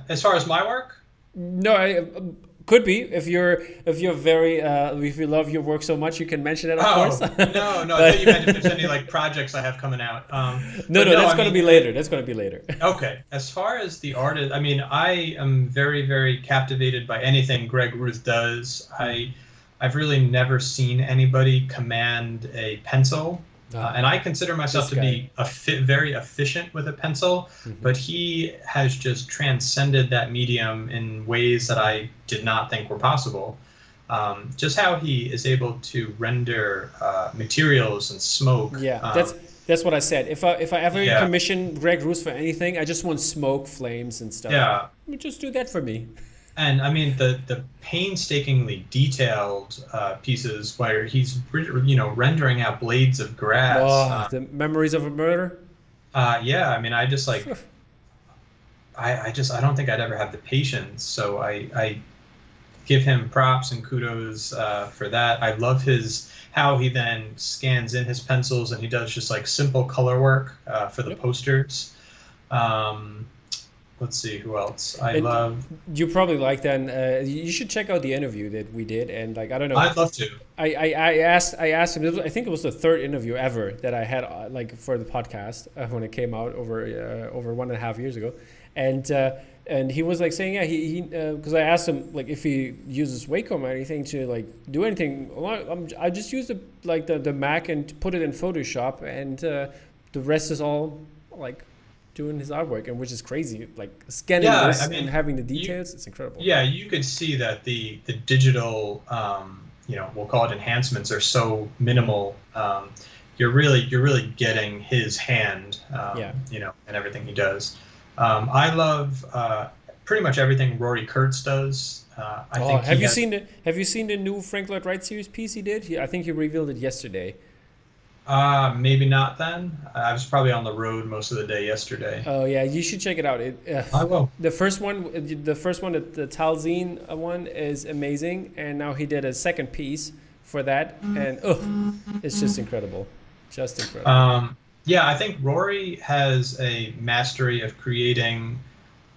as far as my work? No, could be if you love your work so much, you can mention it, of course. No, I thought you meant if there's any, like, projects I have coming out. No, that's going to be later. That's going to be later. Okay. As far as the artist, I mean, I am very, very captivated by anything Greg Ruth does. I've really never seen anybody command a pencil. And I consider myself to be very efficient with a pencil, but he has just transcended that medium in ways that I did not think were possible. Just how he is able to render materials and smoke. Yeah, that's what I said. If I ever commission Greg Roos for anything, I just want smoke, flames, and stuff. Yeah, just do that for me. And I mean, the painstakingly detailed pieces where he's, you know, rendering out blades of grass. The Memories of a Murder. Yeah, I mean, I just like, I don't think I'd ever have the patience. So I give him props and kudos for that. I love how he then scans in his pencils and he does just, like, simple color work for the posters. Let's see, who else I love. You probably like that. You should check out the interview that we did, and, like, I don't know. I'd love to. I asked him. I think it was the third interview ever that I had, like, for the podcast when it came out over 1.5 years ago, and he was, like, saying, yeah, he because I asked him, like, if he uses Wacom or anything to, like, do anything. I just use the Mac and put it in Photoshop, and the rest is all, like, doing his artwork, and which is crazy, like, scanning this and having the details. It's incredible. Yeah, you could see that the digital, you know, we'll call it enhancements, are so minimal. You're really getting his hand, you know, and everything he does. I love pretty much everything Rory Kurtz does. Have you seen the new Frank Lloyd Wright series piece he did? I think he revealed it yesterday. Maybe not then. I was probably on the road most of the day yesterday. Oh yeah, you should check it out. I will. The first one, the Talzine one, is amazing, and now he did a second piece for that, and it's just incredible, just incredible. Yeah, I think Rory has a mastery of creating,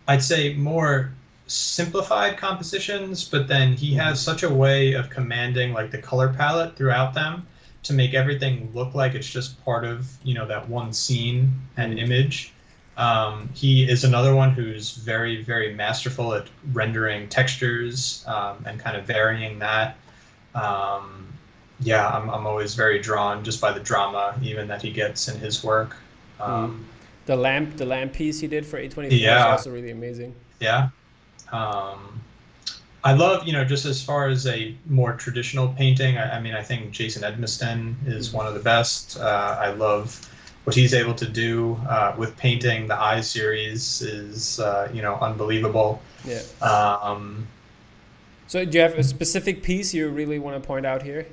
I'd say, more simplified compositions, but then he has such a way of commanding, like, the color palette throughout them, to make everything look like it's just part of, you know, that one scene and image. He is another one who's very, very masterful at rendering textures and kind of varying that. Yeah, I'm always very drawn just by the drama even that he gets in his work. The lamp piece he did for A24 is also really amazing. Yeah. I love, you know, just as far as a more traditional painting, I mean, I think Jason Edmiston is one of the best. I love what he's able to do with painting. The Eye series is, you know, unbelievable. Yeah. So do you have a specific piece you really want to point out here?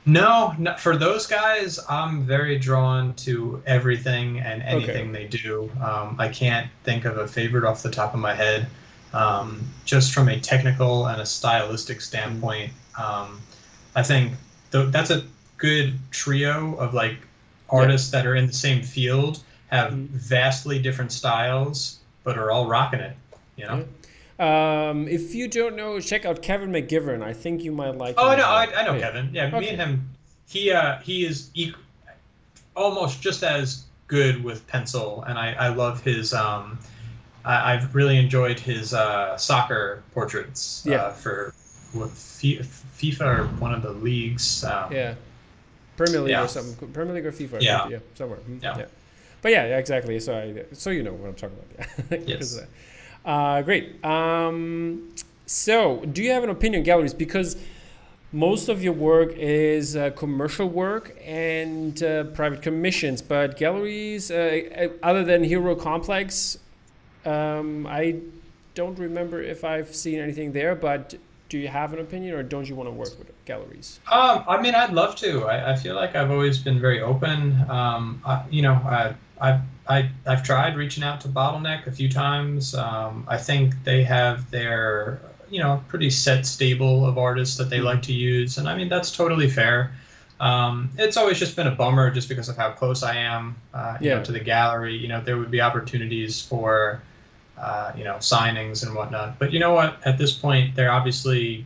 No, for those guys, I'm very drawn to everything and anything they do. I can't think of a favorite off the top of my head. Just from a technical and a stylistic standpoint, I think that's a good trio of like artists that are in the same field, have vastly different styles, but are all rocking it, you know? If you don't know, check out Kevin McGivern. I think you might like him. Oh, as no, well. I know Kevin. Yeah, me and him, he is almost just as good with pencil, and I love his, I've really enjoyed his soccer portraits for FIFA or one of the leagues. Premier League or something. Premier League or FIFA. I think, somewhere. Yeah. But yeah, exactly. So you know what I'm talking about. Yes. Great. So, do you have an opinion on galleries? Because most of your work is commercial work and private commissions, but galleries, other than Hero Complex, I don't remember if I've seen anything there, but do you have an opinion or don't you want to work with galleries? I mean, I'd love to. I feel like I've always been very open. I've tried reaching out to Bottleneck a few times. I think they have their, pretty set stable of artists that they like to use. And I mean, that's totally fair. It's always just been a bummer just because of how close I am, to the gallery. There would be opportunities for, signings and whatnot. But you know what? At this point, they're obviously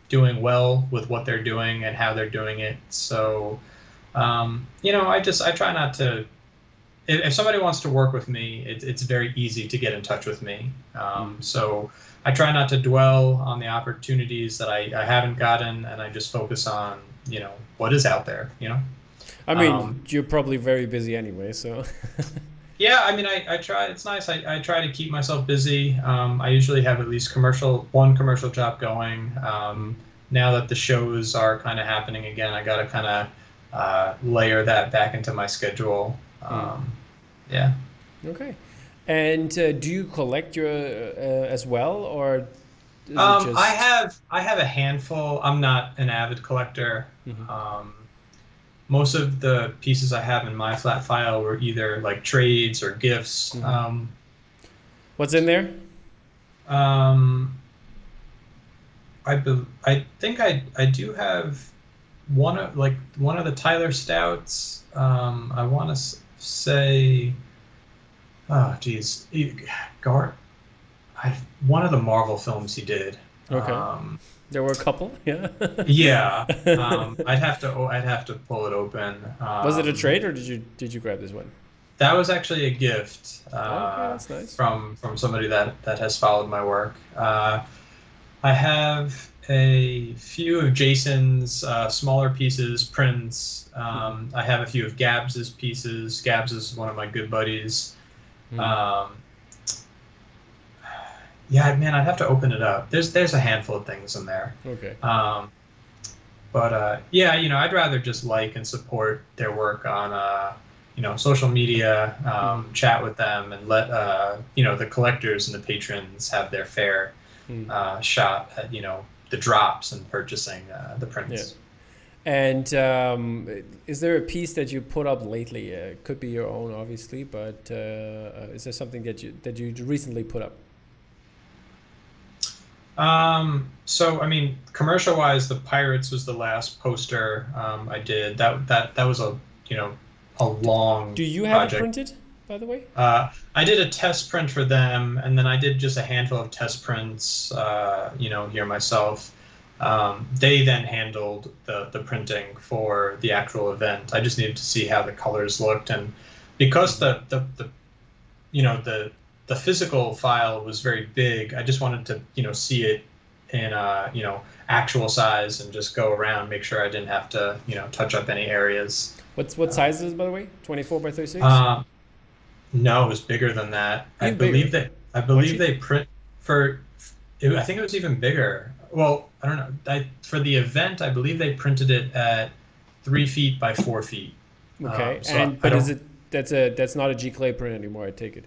doing well with what they're doing and how they're doing it. So, I try not to. If somebody wants to work with me, it's very easy to get in touch with me. So I try not to dwell on the opportunities that I haven't gotten, and I just focus on, what is out there, I mean, you're probably very busy anyway, so. Yeah, I mean, I try. It's nice. I try to keep myself busy. I usually have at least one commercial job going. Now that the shows are kind of happening again, I got to kind of layer that back into my schedule. Yeah. Okay. And do you collect your as well, or is it just... I have a handful. I'm not an avid collector. Most of the pieces I have in my flat file were either like trades or gifts. What's in there? I think I do have one of the Tyler Stouts. I want to say, oh geez, one of the Marvel films he did. Okay. There were a couple, yeah. Yeah. I'd have to pull it open. Was it a trade or did you grab this one? That was actually a gift. Okay, that's nice. From somebody that has followed my work. I have a few of Jason's smaller pieces, prints. I have a few of Gabs's pieces. Gabs is one of my good buddies. Yeah, man, I'd have to open it up. There's a handful of things in there. Okay. But yeah, I'd rather just like and support their work on social media, chat with them, and let the collectors and the patrons have their fair shot at the drops and purchasing the prints. Yeah. And is there a piece that you put up lately? It could be your own, obviously, but is there something that you recently put up? So I mean, commercial wise, the Pirates was the last poster I did. That was a long. Do you have project. it printed, by the way? I did a test print for them, and then I did just a handful of test prints, here myself. They then handled the printing for the actual event. I just needed to see how the colors looked, and because the physical file was very big, I just wanted to see it in actual size and just go around, make sure I didn't have to touch up any areas. What size is it, by the way? 24 by 36? No, it was bigger than that. I believe they print for. I think it was even bigger. Well, I don't know. For the event, I believe they printed it at 3 feet by 4 feet. Okay, that's not a G Clay print anymore, I take it.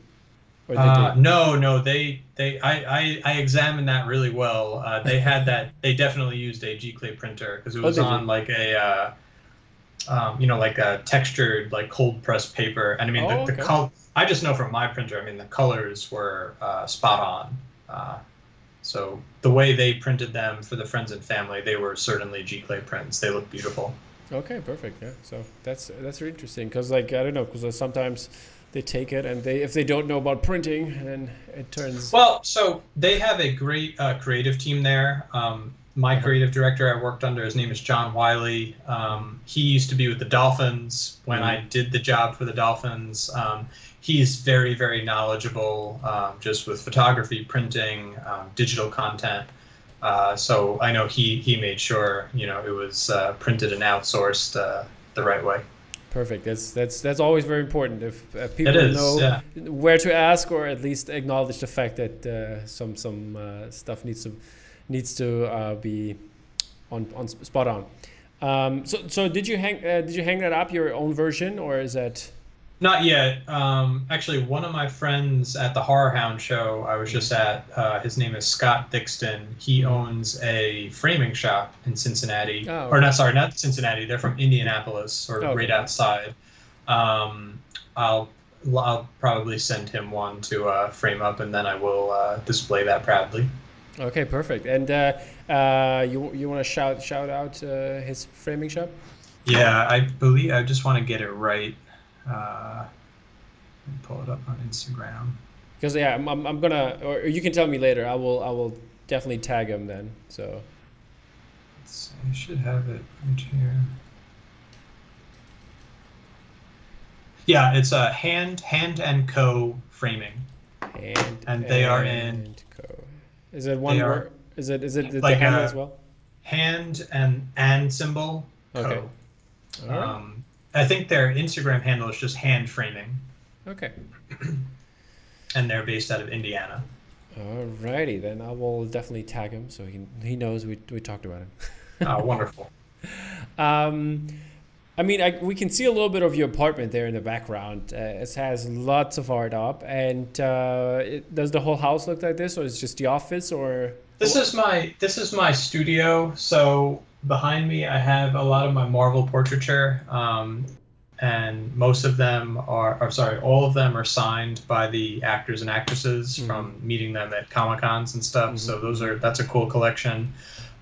No. I examined that really well. They had that. They definitely used a G Clay printer because it was on like a like a textured, like cold pressed paper. And I mean, Oh, the okay. color, I just know from my printer, I mean, the colors were spot on. So the way they printed them for the friends and family, they were certainly G-Clay prints. They look beautiful. Okay, perfect. Yeah. So that's really interesting because like I don't know because sometimes they take it and they if they don't know about printing and it turns. Well, so they have a great creative team there. My Uh-huh. creative director I worked under, his name is John Wiley. He used to be with the Dolphins when I Mm. did the job for the Dolphins. He's very, very knowledgeable just with photography, printing, digital content. So I know he made sure it was printed and outsourced the right way. Perfect. That's always very important. If It people is, know yeah. where to ask, or at least acknowledge the fact that some stuff needs to be on spot on. So did you hang that up your own version, or is that? Not yet. Actually, one of my friends at the Horror Hound show I was Mm. just at, his name is Scott Dixon. He Mm. owns a framing shop in Cincinnati. Oh, Or okay. not, sorry, not Cincinnati. They're from Indianapolis, sort Oh, of okay. right outside. Um, I'll I'll probably send him one to frame up, and then I will display that proudly. Okay, perfect. And you want to shout out his framing shop? Yeah, I believe I just want to get it right. Uh, let me pull it up on Instagram. Because yeah, I'm gonna, or you can tell me later. I will definitely tag him then. So I should have it right here. Yeah, it's a Hand and Co. framing, and and they are in. and co. Is it They one are word? Is it the like handle as a well? hand and symbol Okay. Co. All right. I think their Instagram handle is just hand framing, Okay. and they're based out of Indiana. Alrighty, then I will definitely tag him so he knows we talked about him. Oh, wonderful. Um, I mean, we can see a little bit of your apartment there in the background. It has lots of art up, and does the whole house look like this, or is it just the office, or? This is my studio. So behind me, I have a lot of my Marvel portraiture, and most of them are, or sorry, all of them are signed by the actors and actresses Mm-hmm. from meeting them at Comic Cons and stuff. Mm-hmm. So that's a cool collection.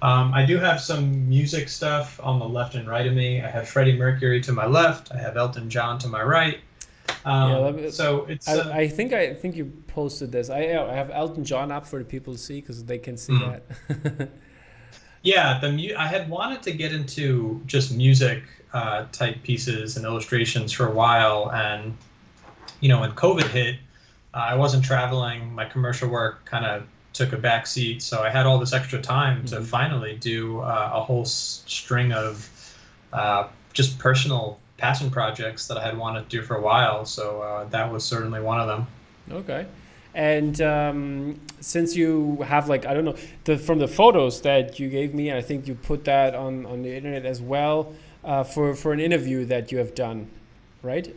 I do have some music stuff on the left and right of me. I have Freddie Mercury to my left. I have Elton John to my right. Yeah, So it's I think you posted this. I have Elton John up for the people to see because they can see mm. that. Yeah, I had wanted to get into just music type pieces and illustrations for a while, and when COVID hit, I wasn't traveling. My commercial work kind of took a back seat, so I had all this extra time to Mhm. finally do a whole string of just personal passion projects that I had wanted to do for a while. So that was certainly one of them. Okay. And since you have like I don't know from the photos that you gave me, and I think you put that on the internet as well for an interview that you have done, right?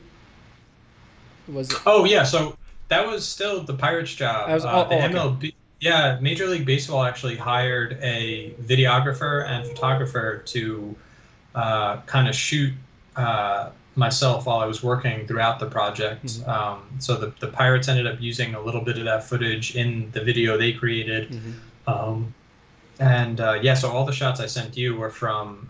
Was it? Oh yeah, so that was still the Pirates I job. was. Oh, The oh, okay. MLB, yeah, Major League Baseball actually hired a videographer and photographer to kind of shoot myself while I was working throughout the project. Hmm. So the Pirates ended up using a little bit of that footage in the video they created. Hmm. Um, and yeah, so all the shots I sent you were from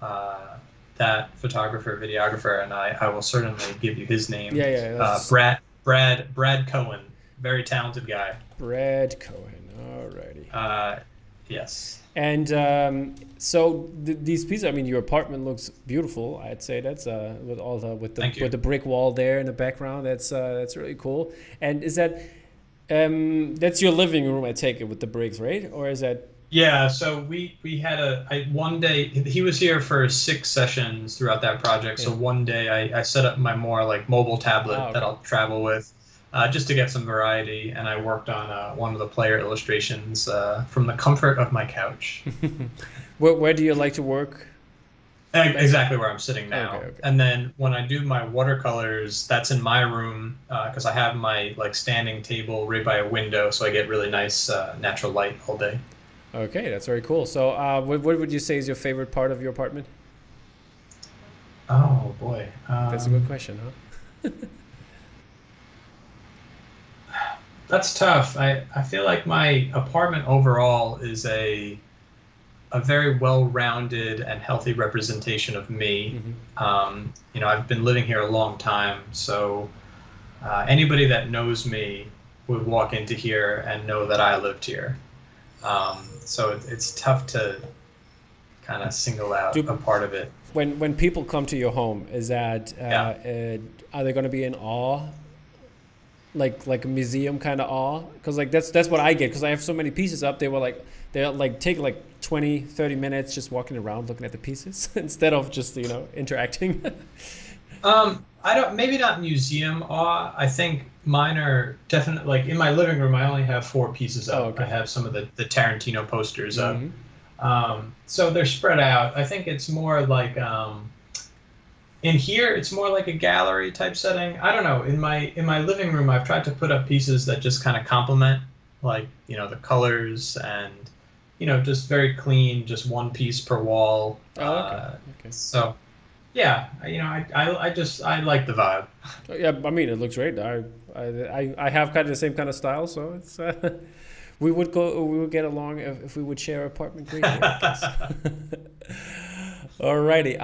that photographer, videographer, and I will certainly give you his name. Yeah, yeah. That's Brad Cohen, very talented guy. Brad Cohen. Alrighty. Yes. And so these pieces, I mean, your apartment looks beautiful. I'd say that's with all the Thank you. with the brick wall there in the background. That's really cool. And is that that's your living room? I take it with the bricks, right? Or is that? Yeah, so we had one day he was here for 6 sessions throughout that project. So Yeah. one day I set up my more like mobile tablet that Okay. I'll travel with, just to get some variety, and I worked on one of the player illustrations from the comfort of my couch. Where do you like to work? Exactly where I'm sitting now. Okay, okay. And then when I do my watercolors, that's in my room because I have my like standing table right by a window, so I get really nice natural light all day. Okay, that's very cool. So, what would you say is your favorite part of your apartment? Oh boy. That's a good question, huh? That's tough. I feel like my apartment overall is a very well-rounded and healthy representation of me. Hmm. I've been living here a long time, so anybody that knows me would walk into here and know that I lived here. So it's tough to kind of single out a Do part of it. when people come to your home, is that Yeah. are they going to be in awe, like a museum kind of awe? Because like that's what I get, because I have so many pieces up. They'll like take like 20, 30 minutes just walking around looking at the pieces instead of just interacting. I don't, maybe not museum awe. I think mine are definitely like in my living room. I only have four pieces Oh, up. I okay. have some of the Tarantino posters up. Hmm. So they're spread out. I think it's more like in here it's more like a gallery type setting. I don't know. In my living room, I've tried to put up pieces that just kind of complement, like the colors and just very clean, just one piece per wall. Oh, okay. Okay. So yeah, I like the vibe. Yeah, I mean, it looks great. I have kind of the same kind of style, so it's we would get along if we would share an apartment greatly, I guess. Alrighty.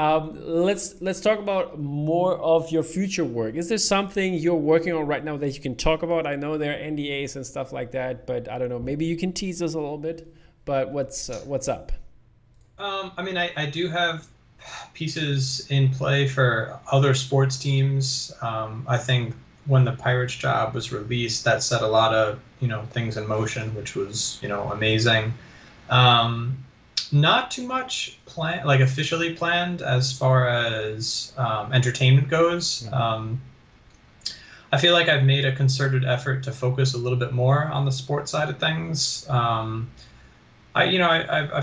Let's talk about more of your future work. Is there something you're working on right now that you can talk about? I know there are NDAs and stuff like that, but I don't know. Maybe you can tease us a little bit. But what's up? I mean, I do have pieces in play for other sports teams. I think when the Pirates job was released, that set a lot of things in motion, which was amazing. Um, Not too much like officially planned as far as entertainment goes. Hmm. I feel like I've made a concerted effort to focus a little bit more on the sports side of things. I've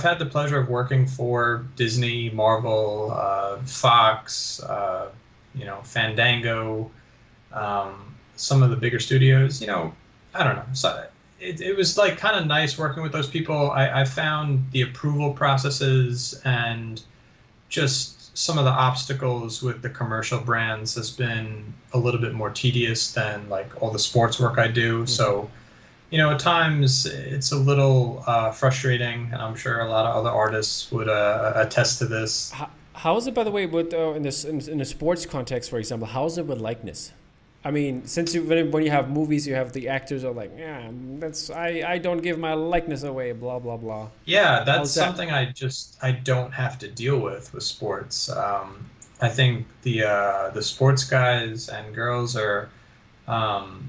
had the pleasure of working for Disney, Marvel, Fox, Fandango, some of the bigger studios. I don't know. So it was like kind of nice working with those people. I found the approval processes and just some of the obstacles with the commercial brands has been a little bit more tedious than like all the sports work I do. Hmm. So at times it's a little frustrating, and I'm sure a lot of other artists would attest to this. How is it, by the way, with in a sports context, for example? How is it with likeness? I mean, since when you have movies, you have the actors are like, yeah, I don't give my likeness away, blah blah blah. Yeah, that's How's that? something I don't have to deal with sports. I think the sports guys and girls are. Um,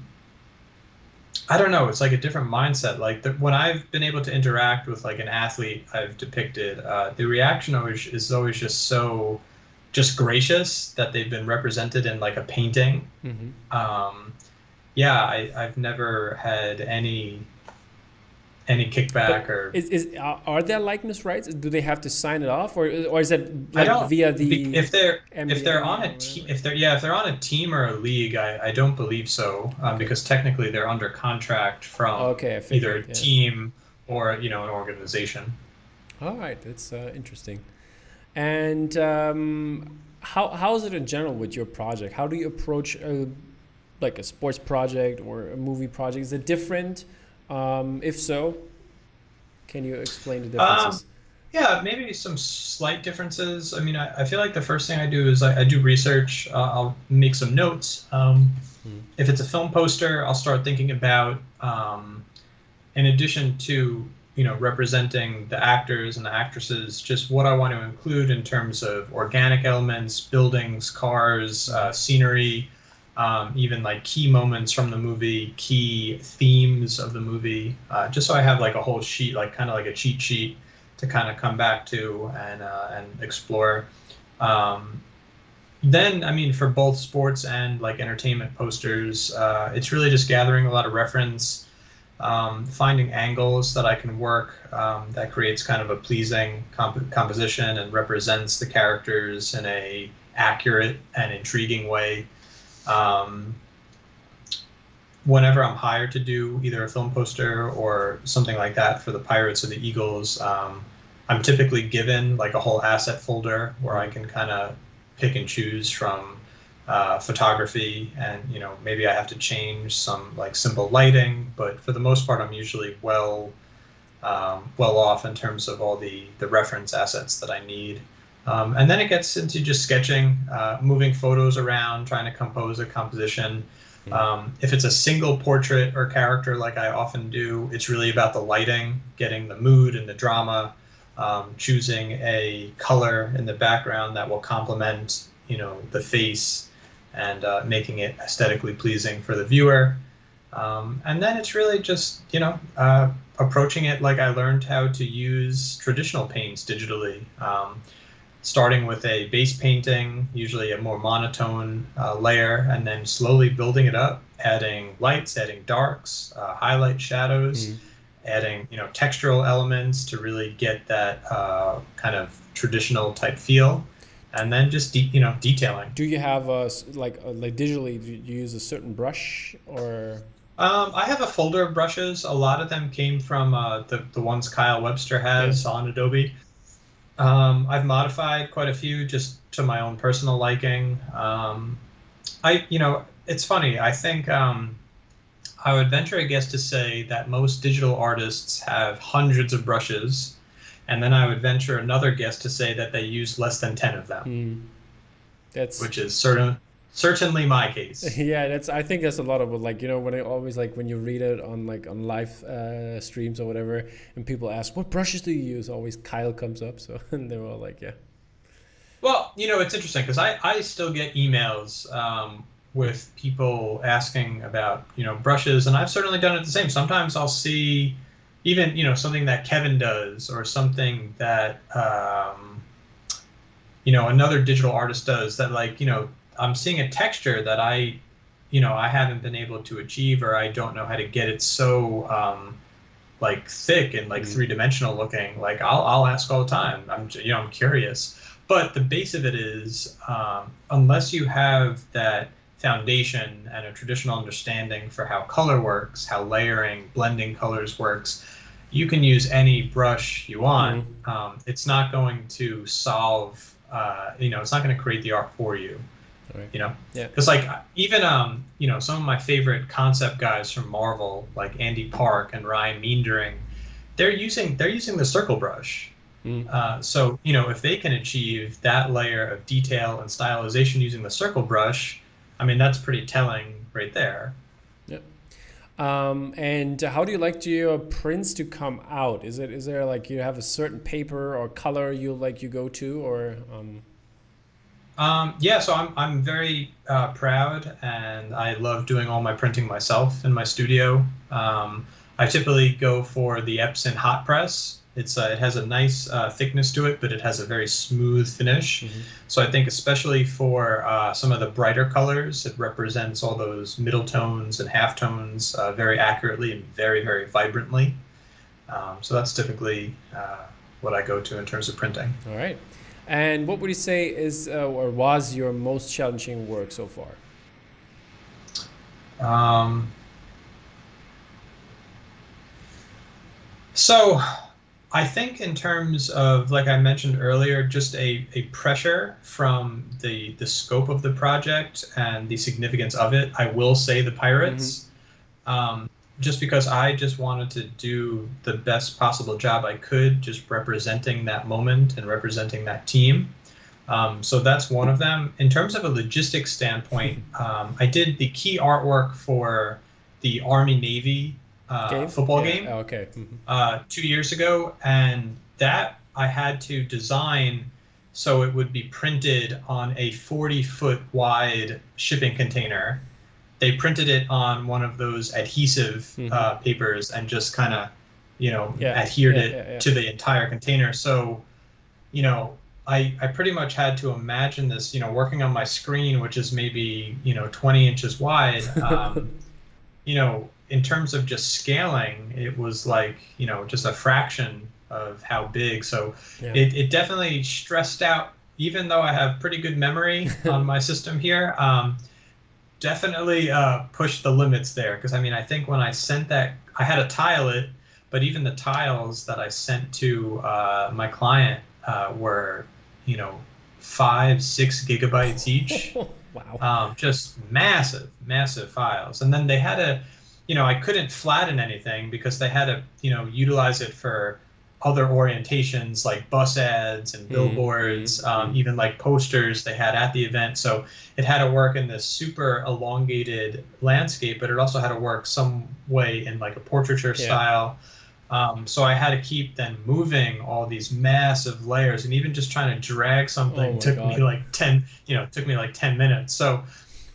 I don't know. It's like a different mindset. Like when I've been able to interact with like an athlete I've depicted, the reaction always is always just gracious that they've been represented in like a painting. Hmm. Um, yeah, I've never had any kickback But or are there likeness rights? Do they have to sign it off, or is it I like don't via if the they're on NBA a or team whatever? if they're on a team or a league, I don't believe so, Okay. because technically they're under contract from Okay, I either figured. a Yeah. team or an organization. All right, that's interesting. And how is it in general with your project? How do you approach like a sports project or a movie project? Is it different? If so, can you explain the Um, differences? yeah, maybe some slight differences. I mean, I feel like the first thing I do is I do research. I'll make some notes. Hmm. If it's a film poster, I'll start thinking about, in addition to representing the actors and the actresses, just what I want to include in terms of organic elements, buildings, cars, Hmm. scenery, even like key moments from the movie, key themes of the movie, just so I have like a whole sheet, like kind of like a cheat sheet to kind of come back to and explore. Um, then, I mean, for both sports and like entertainment posters, it's really just gathering a lot of reference, finding angles that I can work, that creates kind of a pleasing composition and represents the characters in a accurate and intriguing way. Um, Whenever I'm hired to do either a film poster or something like that for the Pirates or the Eagles, I'm typically given like a whole asset folder where I Hmm. can kind of pick and choose from photography, and maybe I have to change some like simple lighting, but for the most part, I'm usually well off in terms of all the reference assets that I need. And then it gets into just sketching, moving photos around, trying to compose a composition. If it's a single portrait or character like I often do, it's really about the lighting, getting the mood and the drama, choosing a color in the background that will complement, the face, and making it aesthetically pleasing for the viewer. And then it's really just, approaching it like I learned how to use traditional paints digitally. Starting with a base painting, usually a more monotone layer, and then slowly building it up, adding lights, adding darks, highlight, shadows, adding textural elements to really get that kind of traditional type feel, and then just detailing. Do you have like digitally? Do you use a certain brush or? I have a folder of brushes. A lot of them came from the ones Kyle Webster has on Adobe. I've modified quite a few just to my own personal liking. It's funny. I think I would venture a guess to say that most digital artists have hundreds of brushes, and then I would venture another guess to say that they use less than 10 of them. Which is certainly my case. Yeah, I think that's a lot of like, when I always like when you read it on live streams or whatever, and people ask what brushes do you use, always Kyle comes up. So and they're all like, yeah. Well, it's interesting because I still get emails with people asking about brushes, and I've certainly done it the same. Sometimes I'll see even something that Kevin does, or something that another digital artist does, that like I'm seeing a texture that I haven't been able to achieve, or I don't know how to get it so like thick and like three-dimensional looking. Like I'll ask all the time. I'm curious, but the base of it is unless you have that foundation and a traditional understanding for how color works, how layering, blending colors works, you can use any brush you want. It's not going to solve. It's not going to create the art for you. Right. Because like even some of my favorite concept guys from Marvel, like Andy Park and Ryan Meendering, they're using the circle brush. So if they can achieve that layer of detail and stylization using the circle brush, I mean that's pretty telling right there. Yep. And how do you like your prints to come out? Is there like you have a certain paper or color you go to, or? So I'm very proud, and I love doing all my printing myself in my studio. I typically go for the Epson hot press. It has a nice thickness to it, but it has a very smooth finish. So I think especially for some of the brighter colors, it represents all those middle tones and half tones very accurately and very, very vibrantly. So that's typically what I go to in terms of printing. All right. And what would you say is or was your most challenging work so far? So I think in terms of, like I mentioned earlier, just a pressure from the scope of the project and the significance of it, I will say the Pirates. Just because I just wanted to do the best possible job I could, just representing that moment and representing that team. So that's one of them. In terms of a logistics standpoint, I did the key artwork for the Army-Navy football game 2 years ago, and that I had to design so it would be printed on a 40-foot wide shipping container. They printed it on one of those adhesive papers and just kind of, adhered it to the entire container. So, I pretty much had to imagine this, working on my screen, which is maybe, 20 inches wide. In terms of just scaling, it was like, just a fraction of how big. So it definitely stressed out, even though I have pretty good memory on my system here. Definitely pushed the limits there, because I think when I sent that, I had to tile it, but even the tiles that I sent to my client were 5-6 gigabytes each. Wow. Just massive files. And then they had to, I couldn't flatten anything because they had to, utilize it for other orientations like bus ads and billboards, even like posters they had at the event. So it had to work in this super elongated landscape, but it also had to work some way in like a portraiture style. So I had to keep then moving all these massive layers, and even just trying to drag something took me like 10 minutes. So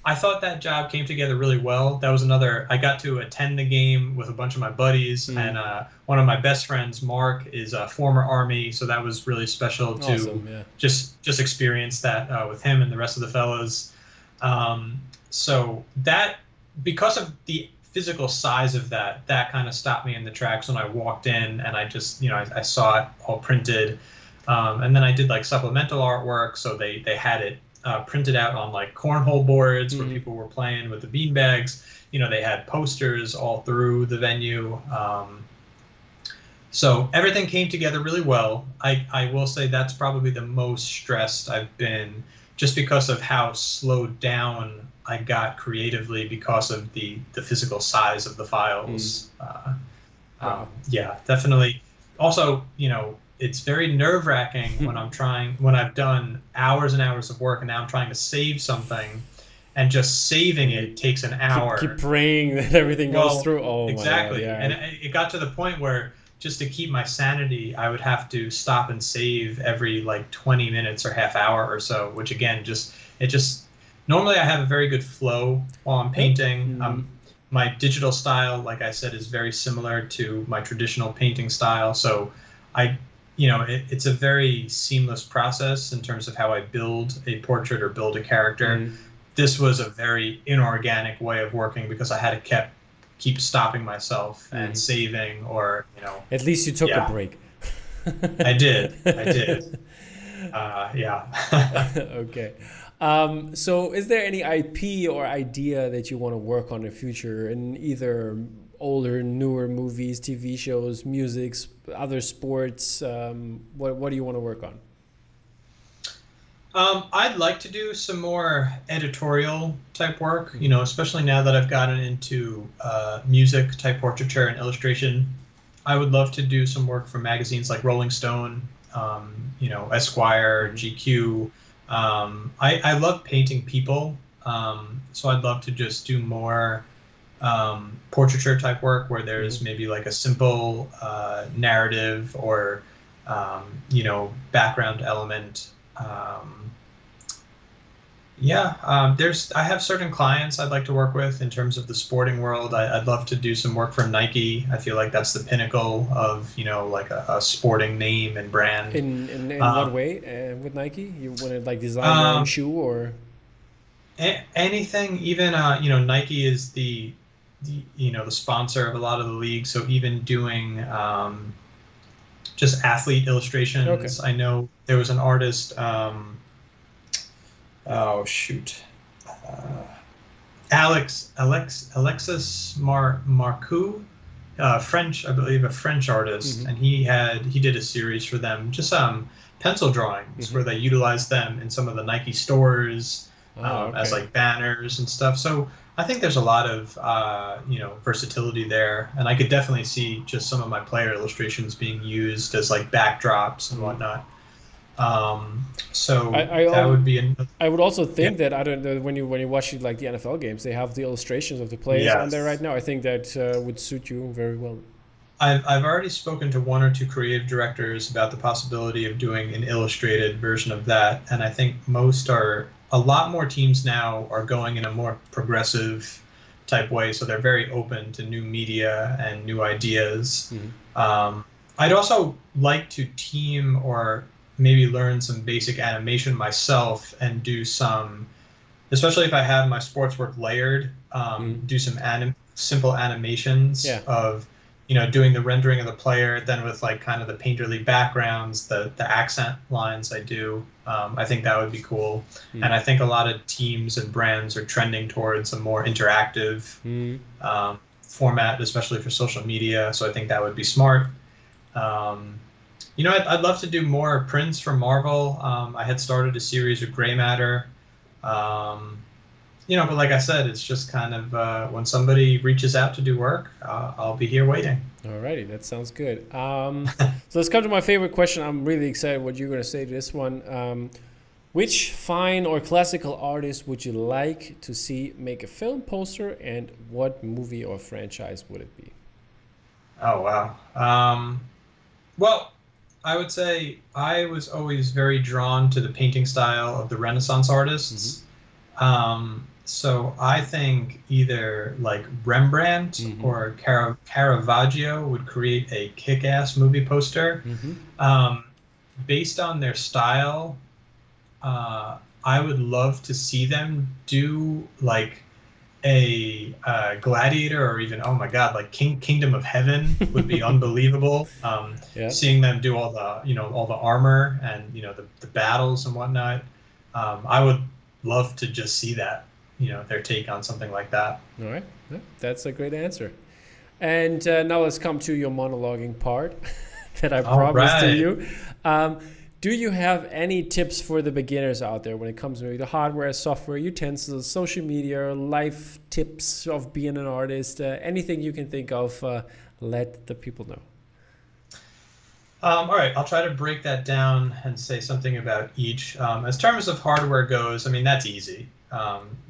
I thought that job came together really well. That was I got to attend the game with a bunch of my buddies, and one of my best friends, Mark, is a former Army, so that was really special to just experience that with him and the rest of the fellas. So that, because of the physical size of that kind of stopped me in the tracks when I walked in, and I just, I saw it all printed. And then I did like supplemental artwork, so they had it printed out on like cornhole boards where people were playing with the beanbags. They had posters all through the venue. So everything came together really well. I will say that's probably the most stressed I've been, just because of how slowed down I got creatively because of the physical size of the files. Yeah, definitely. Also, it's very nerve-wracking when I've done hours and hours of work, and now I'm trying to save something, and just saving it takes an hour. Keep praying that everything goes through. Oh, exactly. My God, yeah. And it got to the point where, just to keep my sanity, I would have to stop and save every like 20 minutes or half hour or so, which again, normally I have a very good flow while I'm painting. My digital style, like I said, is very similar to my traditional painting style. So it's a very seamless process in terms of how I build a portrait or build a character. This was a very inorganic way of working because I had to keep stopping myself and saving, or At least you took a break. I did. Yeah. Okay. So is there any IP or idea that you want to work on in the future in either older, newer movies, TV shows, music, other sports? What do you want to work on? I'd like to do some more editorial type work, especially now that I've gotten into music type portraiture and illustration. I would love to do some work for magazines like Rolling Stone, Esquire, GQ. I love painting people, so I'd love to just do more portraiture type work where there's maybe like a simple narrative or background element. I have certain clients I'd like to work with in terms of the sporting world. I'd love to do some work for Nike. I feel like that's the pinnacle of, like a sporting name and brand. In what way with Nike? You want to like design your own shoe or? Anything, even, Nike is the sponsor of a lot of the leagues. So even doing just athlete illustrations. Okay. I know there was an artist, Alexis Marcoux, French, I believe, a French artist, and he did a series for them, just pencil drawings where they utilized them in some of the Nike stores as like banners and stuff. So I think there's a lot of versatility there, and I could definitely see just some of my player illustrations being used as like backdrops and whatnot. So that would be. I would also think that when you watch like the NFL games, they have the illustrations of the players on there right now. I think that would suit you very well. I've already spoken to one or two creative directors about the possibility of doing an illustrated version of that, and I think a lot more teams now are going in a more progressive type way, so they're very open to new media and new ideas. I'd also like to team or maybe learn some basic animation myself and do some, especially if I have my sports work layered, do some simple animations of, doing the rendering of the player, then with like kind of the painterly backgrounds, the accent lines I do. I think that would be cool. And I think a lot of teams and brands are trending towards a more interactive format, especially for social media. So I think that would be smart. I'd love to do more prints from Marvel. I had started a series of Gray Matter. Um, but like I said, it's just kind of when somebody reaches out to do work, I'll be here waiting. Alrighty, that sounds good. So let's come to my favorite question. I'm really excited what you're going to say to this one. Which fine or classical artist would you like to see make a film poster, and what movie or franchise would it be? Oh, wow. Well, I would say I was always very drawn to the painting style of the Renaissance artists. So I think either like Rembrandt or Caravaggio would create a kick-ass movie poster. Based on their style, I would love to see them do like a Gladiator, or even, oh my God, like Kingdom of Heaven would be unbelievable. Seeing them do all the armor and the battles and whatnot. I would love to just see that, their take on something like that. All right, yeah, that's a great answer. And now let's come to your monologuing part that I promised to you. Do you have any tips for the beginners out there when it comes to the hardware, software, utensils, social media, life tips of being an artist, anything you can think of, let the people know. All right, I'll try to break that down and say something about each. As terms of hardware goes, I mean, that's easy.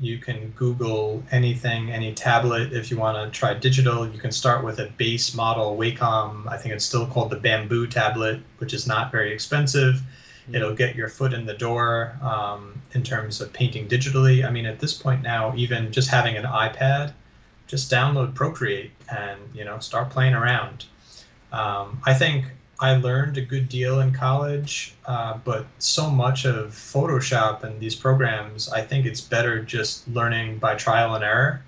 You can Google anything, any tablet. If you want to try digital, you can start with a base model Wacom. I think it's still called the Bamboo tablet, which is not very expensive. It'll get your foot in the door in terms of painting digitally. I mean, at this point now, even just having an iPad, just download Procreate and start playing around. I think I learned a good deal in college, but so much of Photoshop and these programs, I think it's better just learning by trial and error.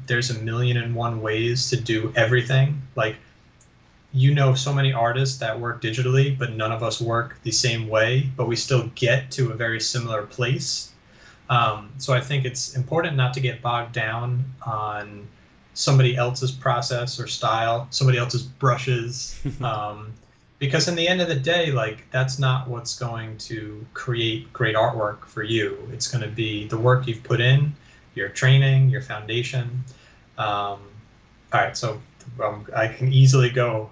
There's 1,000,001 ways to do everything. Like, so many artists that work digitally, but none of us work the same way, but we still get to a very similar place. So I think it's important not to get bogged down on somebody else's process or style, somebody else's brushes, because in the end of the day, like, that's not what's going to create great artwork for you. It's going to be the work you've put in, your training, your foundation. All right, so I can easily go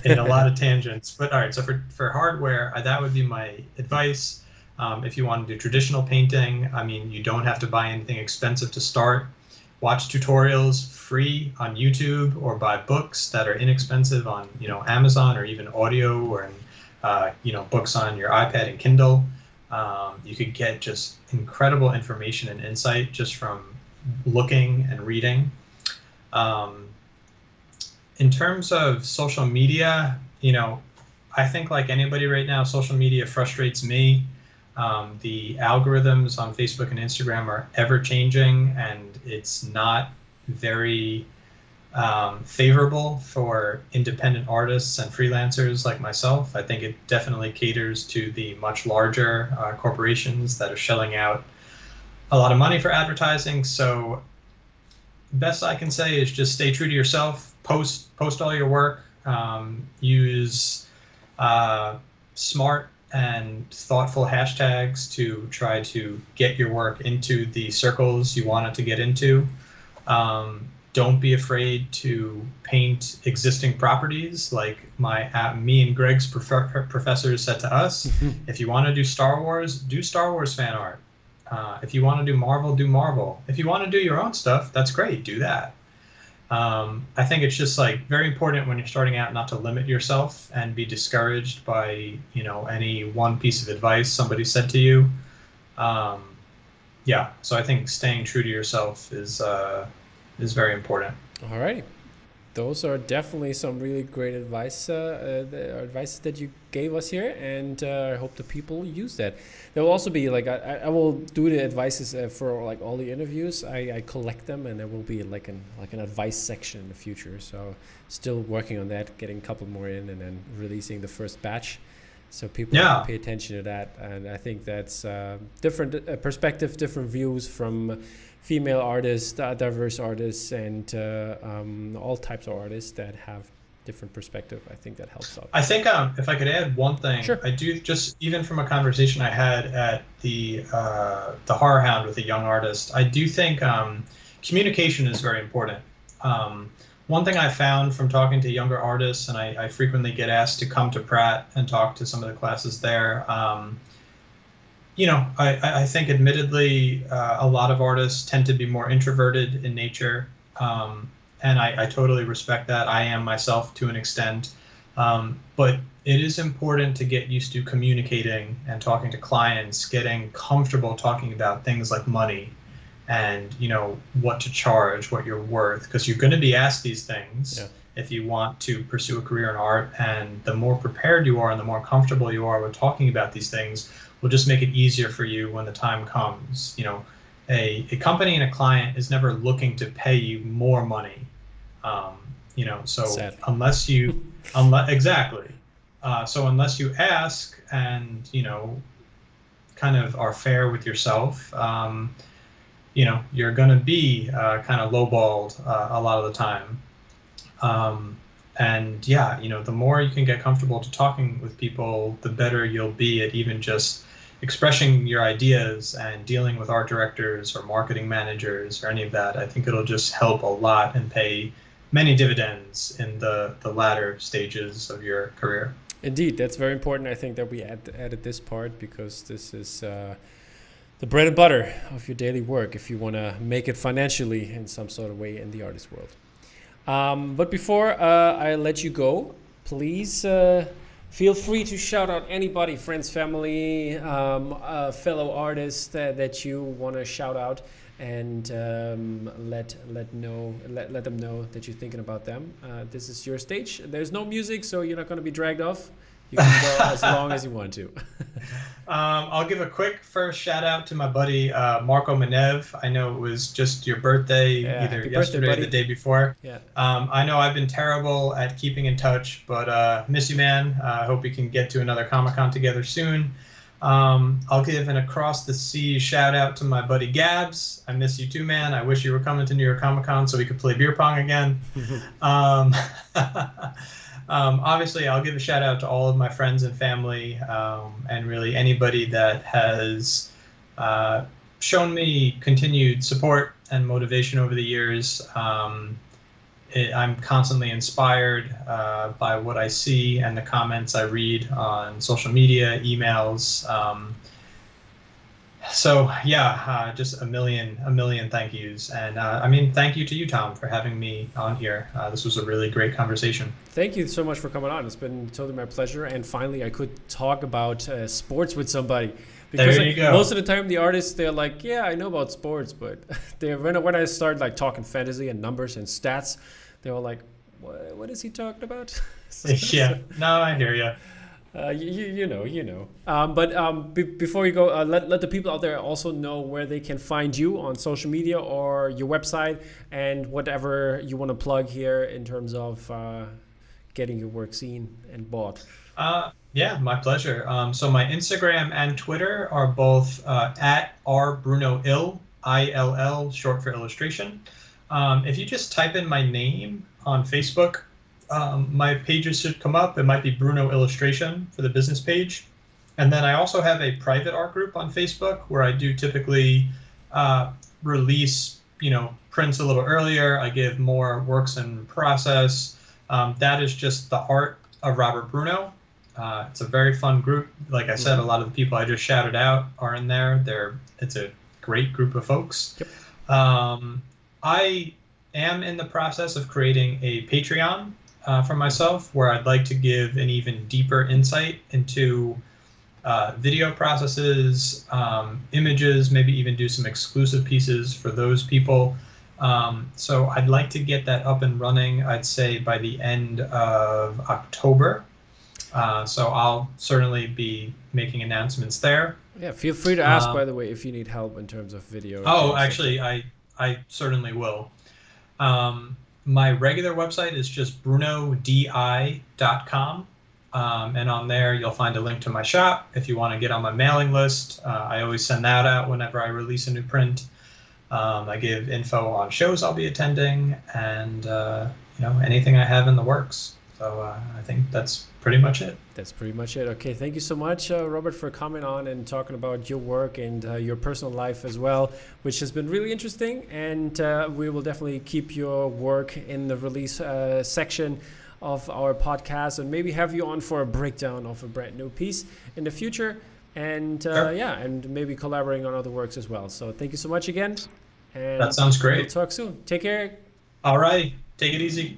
in a lot of tangents, but all right, so for hardware, that would be my advice. If you want to do traditional painting, I mean, you don't have to buy anything expensive to start. Watch tutorials free on YouTube, or buy books that are inexpensive on Amazon, or even audio, or books on your iPad and Kindle. You could get just incredible information and insight just from looking and reading. In terms of social media, I think like anybody right now, social media frustrates me. The algorithms on Facebook and Instagram are ever changing, and it's not very favorable for independent artists and freelancers like myself. I think it definitely caters to the much larger corporations that are shelling out a lot of money for advertising. So best I can say is just stay true to yourself, post all your work, use smart and thoughtful hashtags to try to get your work into the circles you want it to get into. Don't be afraid to paint existing properties, like me and Greg's professors said to us. If you want to do Star Wars fan art. If you want to do Marvel, do Marvel. If you want to do your own stuff, that's great, do that. I think it's just like very important when you're starting out not to limit yourself and be discouraged by any one piece of advice somebody said to you. So I think staying true to yourself is very important. All right. Those are definitely some really great advice, advice that you gave us here, and I hope the people use that. There will also be like I will do the advices for like all the interviews. I collect them, and there will be like an advice section in the future. So still working on that, getting a couple more in, and then releasing the first batch, so people can pay attention to that. And I think that's different perspective, different views from female artists, diverse artists, and all types of artists that have different perspective. I think that helps out. I think if I could add one thing, sure. I do, just even from a conversation I had at the Horror Hound with a young artist, I do think communication is very important. One thing I found from talking to younger artists, and I frequently get asked to come to Pratt and talk to some of the classes there. I think admittedly a lot of artists tend to be more introverted in nature, and I totally respect that. I am myself to an extent, but it is important to get used to communicating and talking to clients, getting comfortable talking about things like money and what to charge, what you're worth, because you're going to be asked these things if you want to pursue a career in art. And the more prepared you are and the more comfortable you are with talking about these things will just make it easier for you when the time comes. A company and a client is never looking to pay you more money. So Sad. unless you ask and kind of are fair with yourself, you're going to be kind of lowballed a lot of the time. The more you can get comfortable to talking with people, the better you'll be at even just expressing your ideas and dealing with art directors or marketing managers or any of that. I think it'll just help a lot and pay many dividends in the latter stages of your career. Indeed, that's very important. I think that we added this part because this is the bread and butter of your daily work if you want to make it financially in some sort of way in the artist world. But before I let you go, please feel free to shout out anybody, friends, family, fellow artists that you want to shout out, and let them know that you're thinking about them. This is your stage. There's no music, so you're not going to be dragged off. You can go as long as you want to. I'll give a quick first shout out to my buddy Marco Manev. I know it was just your birthday, either yesterday or the day before. Yeah. I know I've been terrible at keeping in touch, but miss you, man. I hope we can get to another Comic-Con together soon. I'll give an across the sea shout out to my buddy Gabs. I miss you too, man. I wish you were coming to New York Comic Con so we could play beer pong again. Obviously, I'll give a shout out to all of my friends and family, and really anybody that has shown me continued support and motivation over the years. I'm constantly inspired by what I see and the comments I read on social media, emails. Just a million thank yous. And thank you to you, Tom, for having me on here. This was a really great conversation. Thank you so much for coming on. It's been totally my pleasure. And finally, I could talk about sports with somebody. Because there you go. Most of the time, the artists, they're like, yeah, I know about sports. But when I start like talking fantasy and numbers and stats, they were like, what is he talking about? Yeah, no, I hear you. You know. Before you go, let the people out there also know where they can find you on social media or your website and whatever you want to plug here in terms of getting your work seen and bought. Yeah, my pleasure. So my Instagram and Twitter are both at rbrunoill, ILL, short for illustration. If you just type in my name on Facebook, my pages should come up. It might be Bruno Illustration for the business page. And then I also have a private art group on Facebook where I do typically release, prints a little earlier. I give more works in process. That is just the art of Robert Bruno. It's a very fun group. Like I said, a lot of the people I just shouted out are in there. It's a great group of folks. Yep. I am in the process of creating a Patreon for myself, where I'd like to give an even deeper insight into video processes, images, maybe even do some exclusive pieces for those people. So I'd like to get that up and running, I'd say by the end of October. So I'll certainly be making announcements there. Yeah, feel free to ask, by the way, if you need help in terms of video. Oh, actually, I certainly will. My regular website is just brunodi.com. And on there, you'll find a link to my shop. If you want to get on my mailing list, I always send that out whenever I release a new print. I give info on shows I'll be attending and, anything I have in the works. So I think that's pretty much it. That's pretty much it. Okay, thank you so much, Robert, for coming on and talking about your work and your personal life as well, which has been really interesting. And we will definitely keep your work in the release section of our podcast, and maybe have you on for a breakdown of a brand new piece in the future. And Sure. and maybe collaborating on other works as well. So thank you so much again. And That sounds great. we'll talk soon. Take care. All right. Take it easy.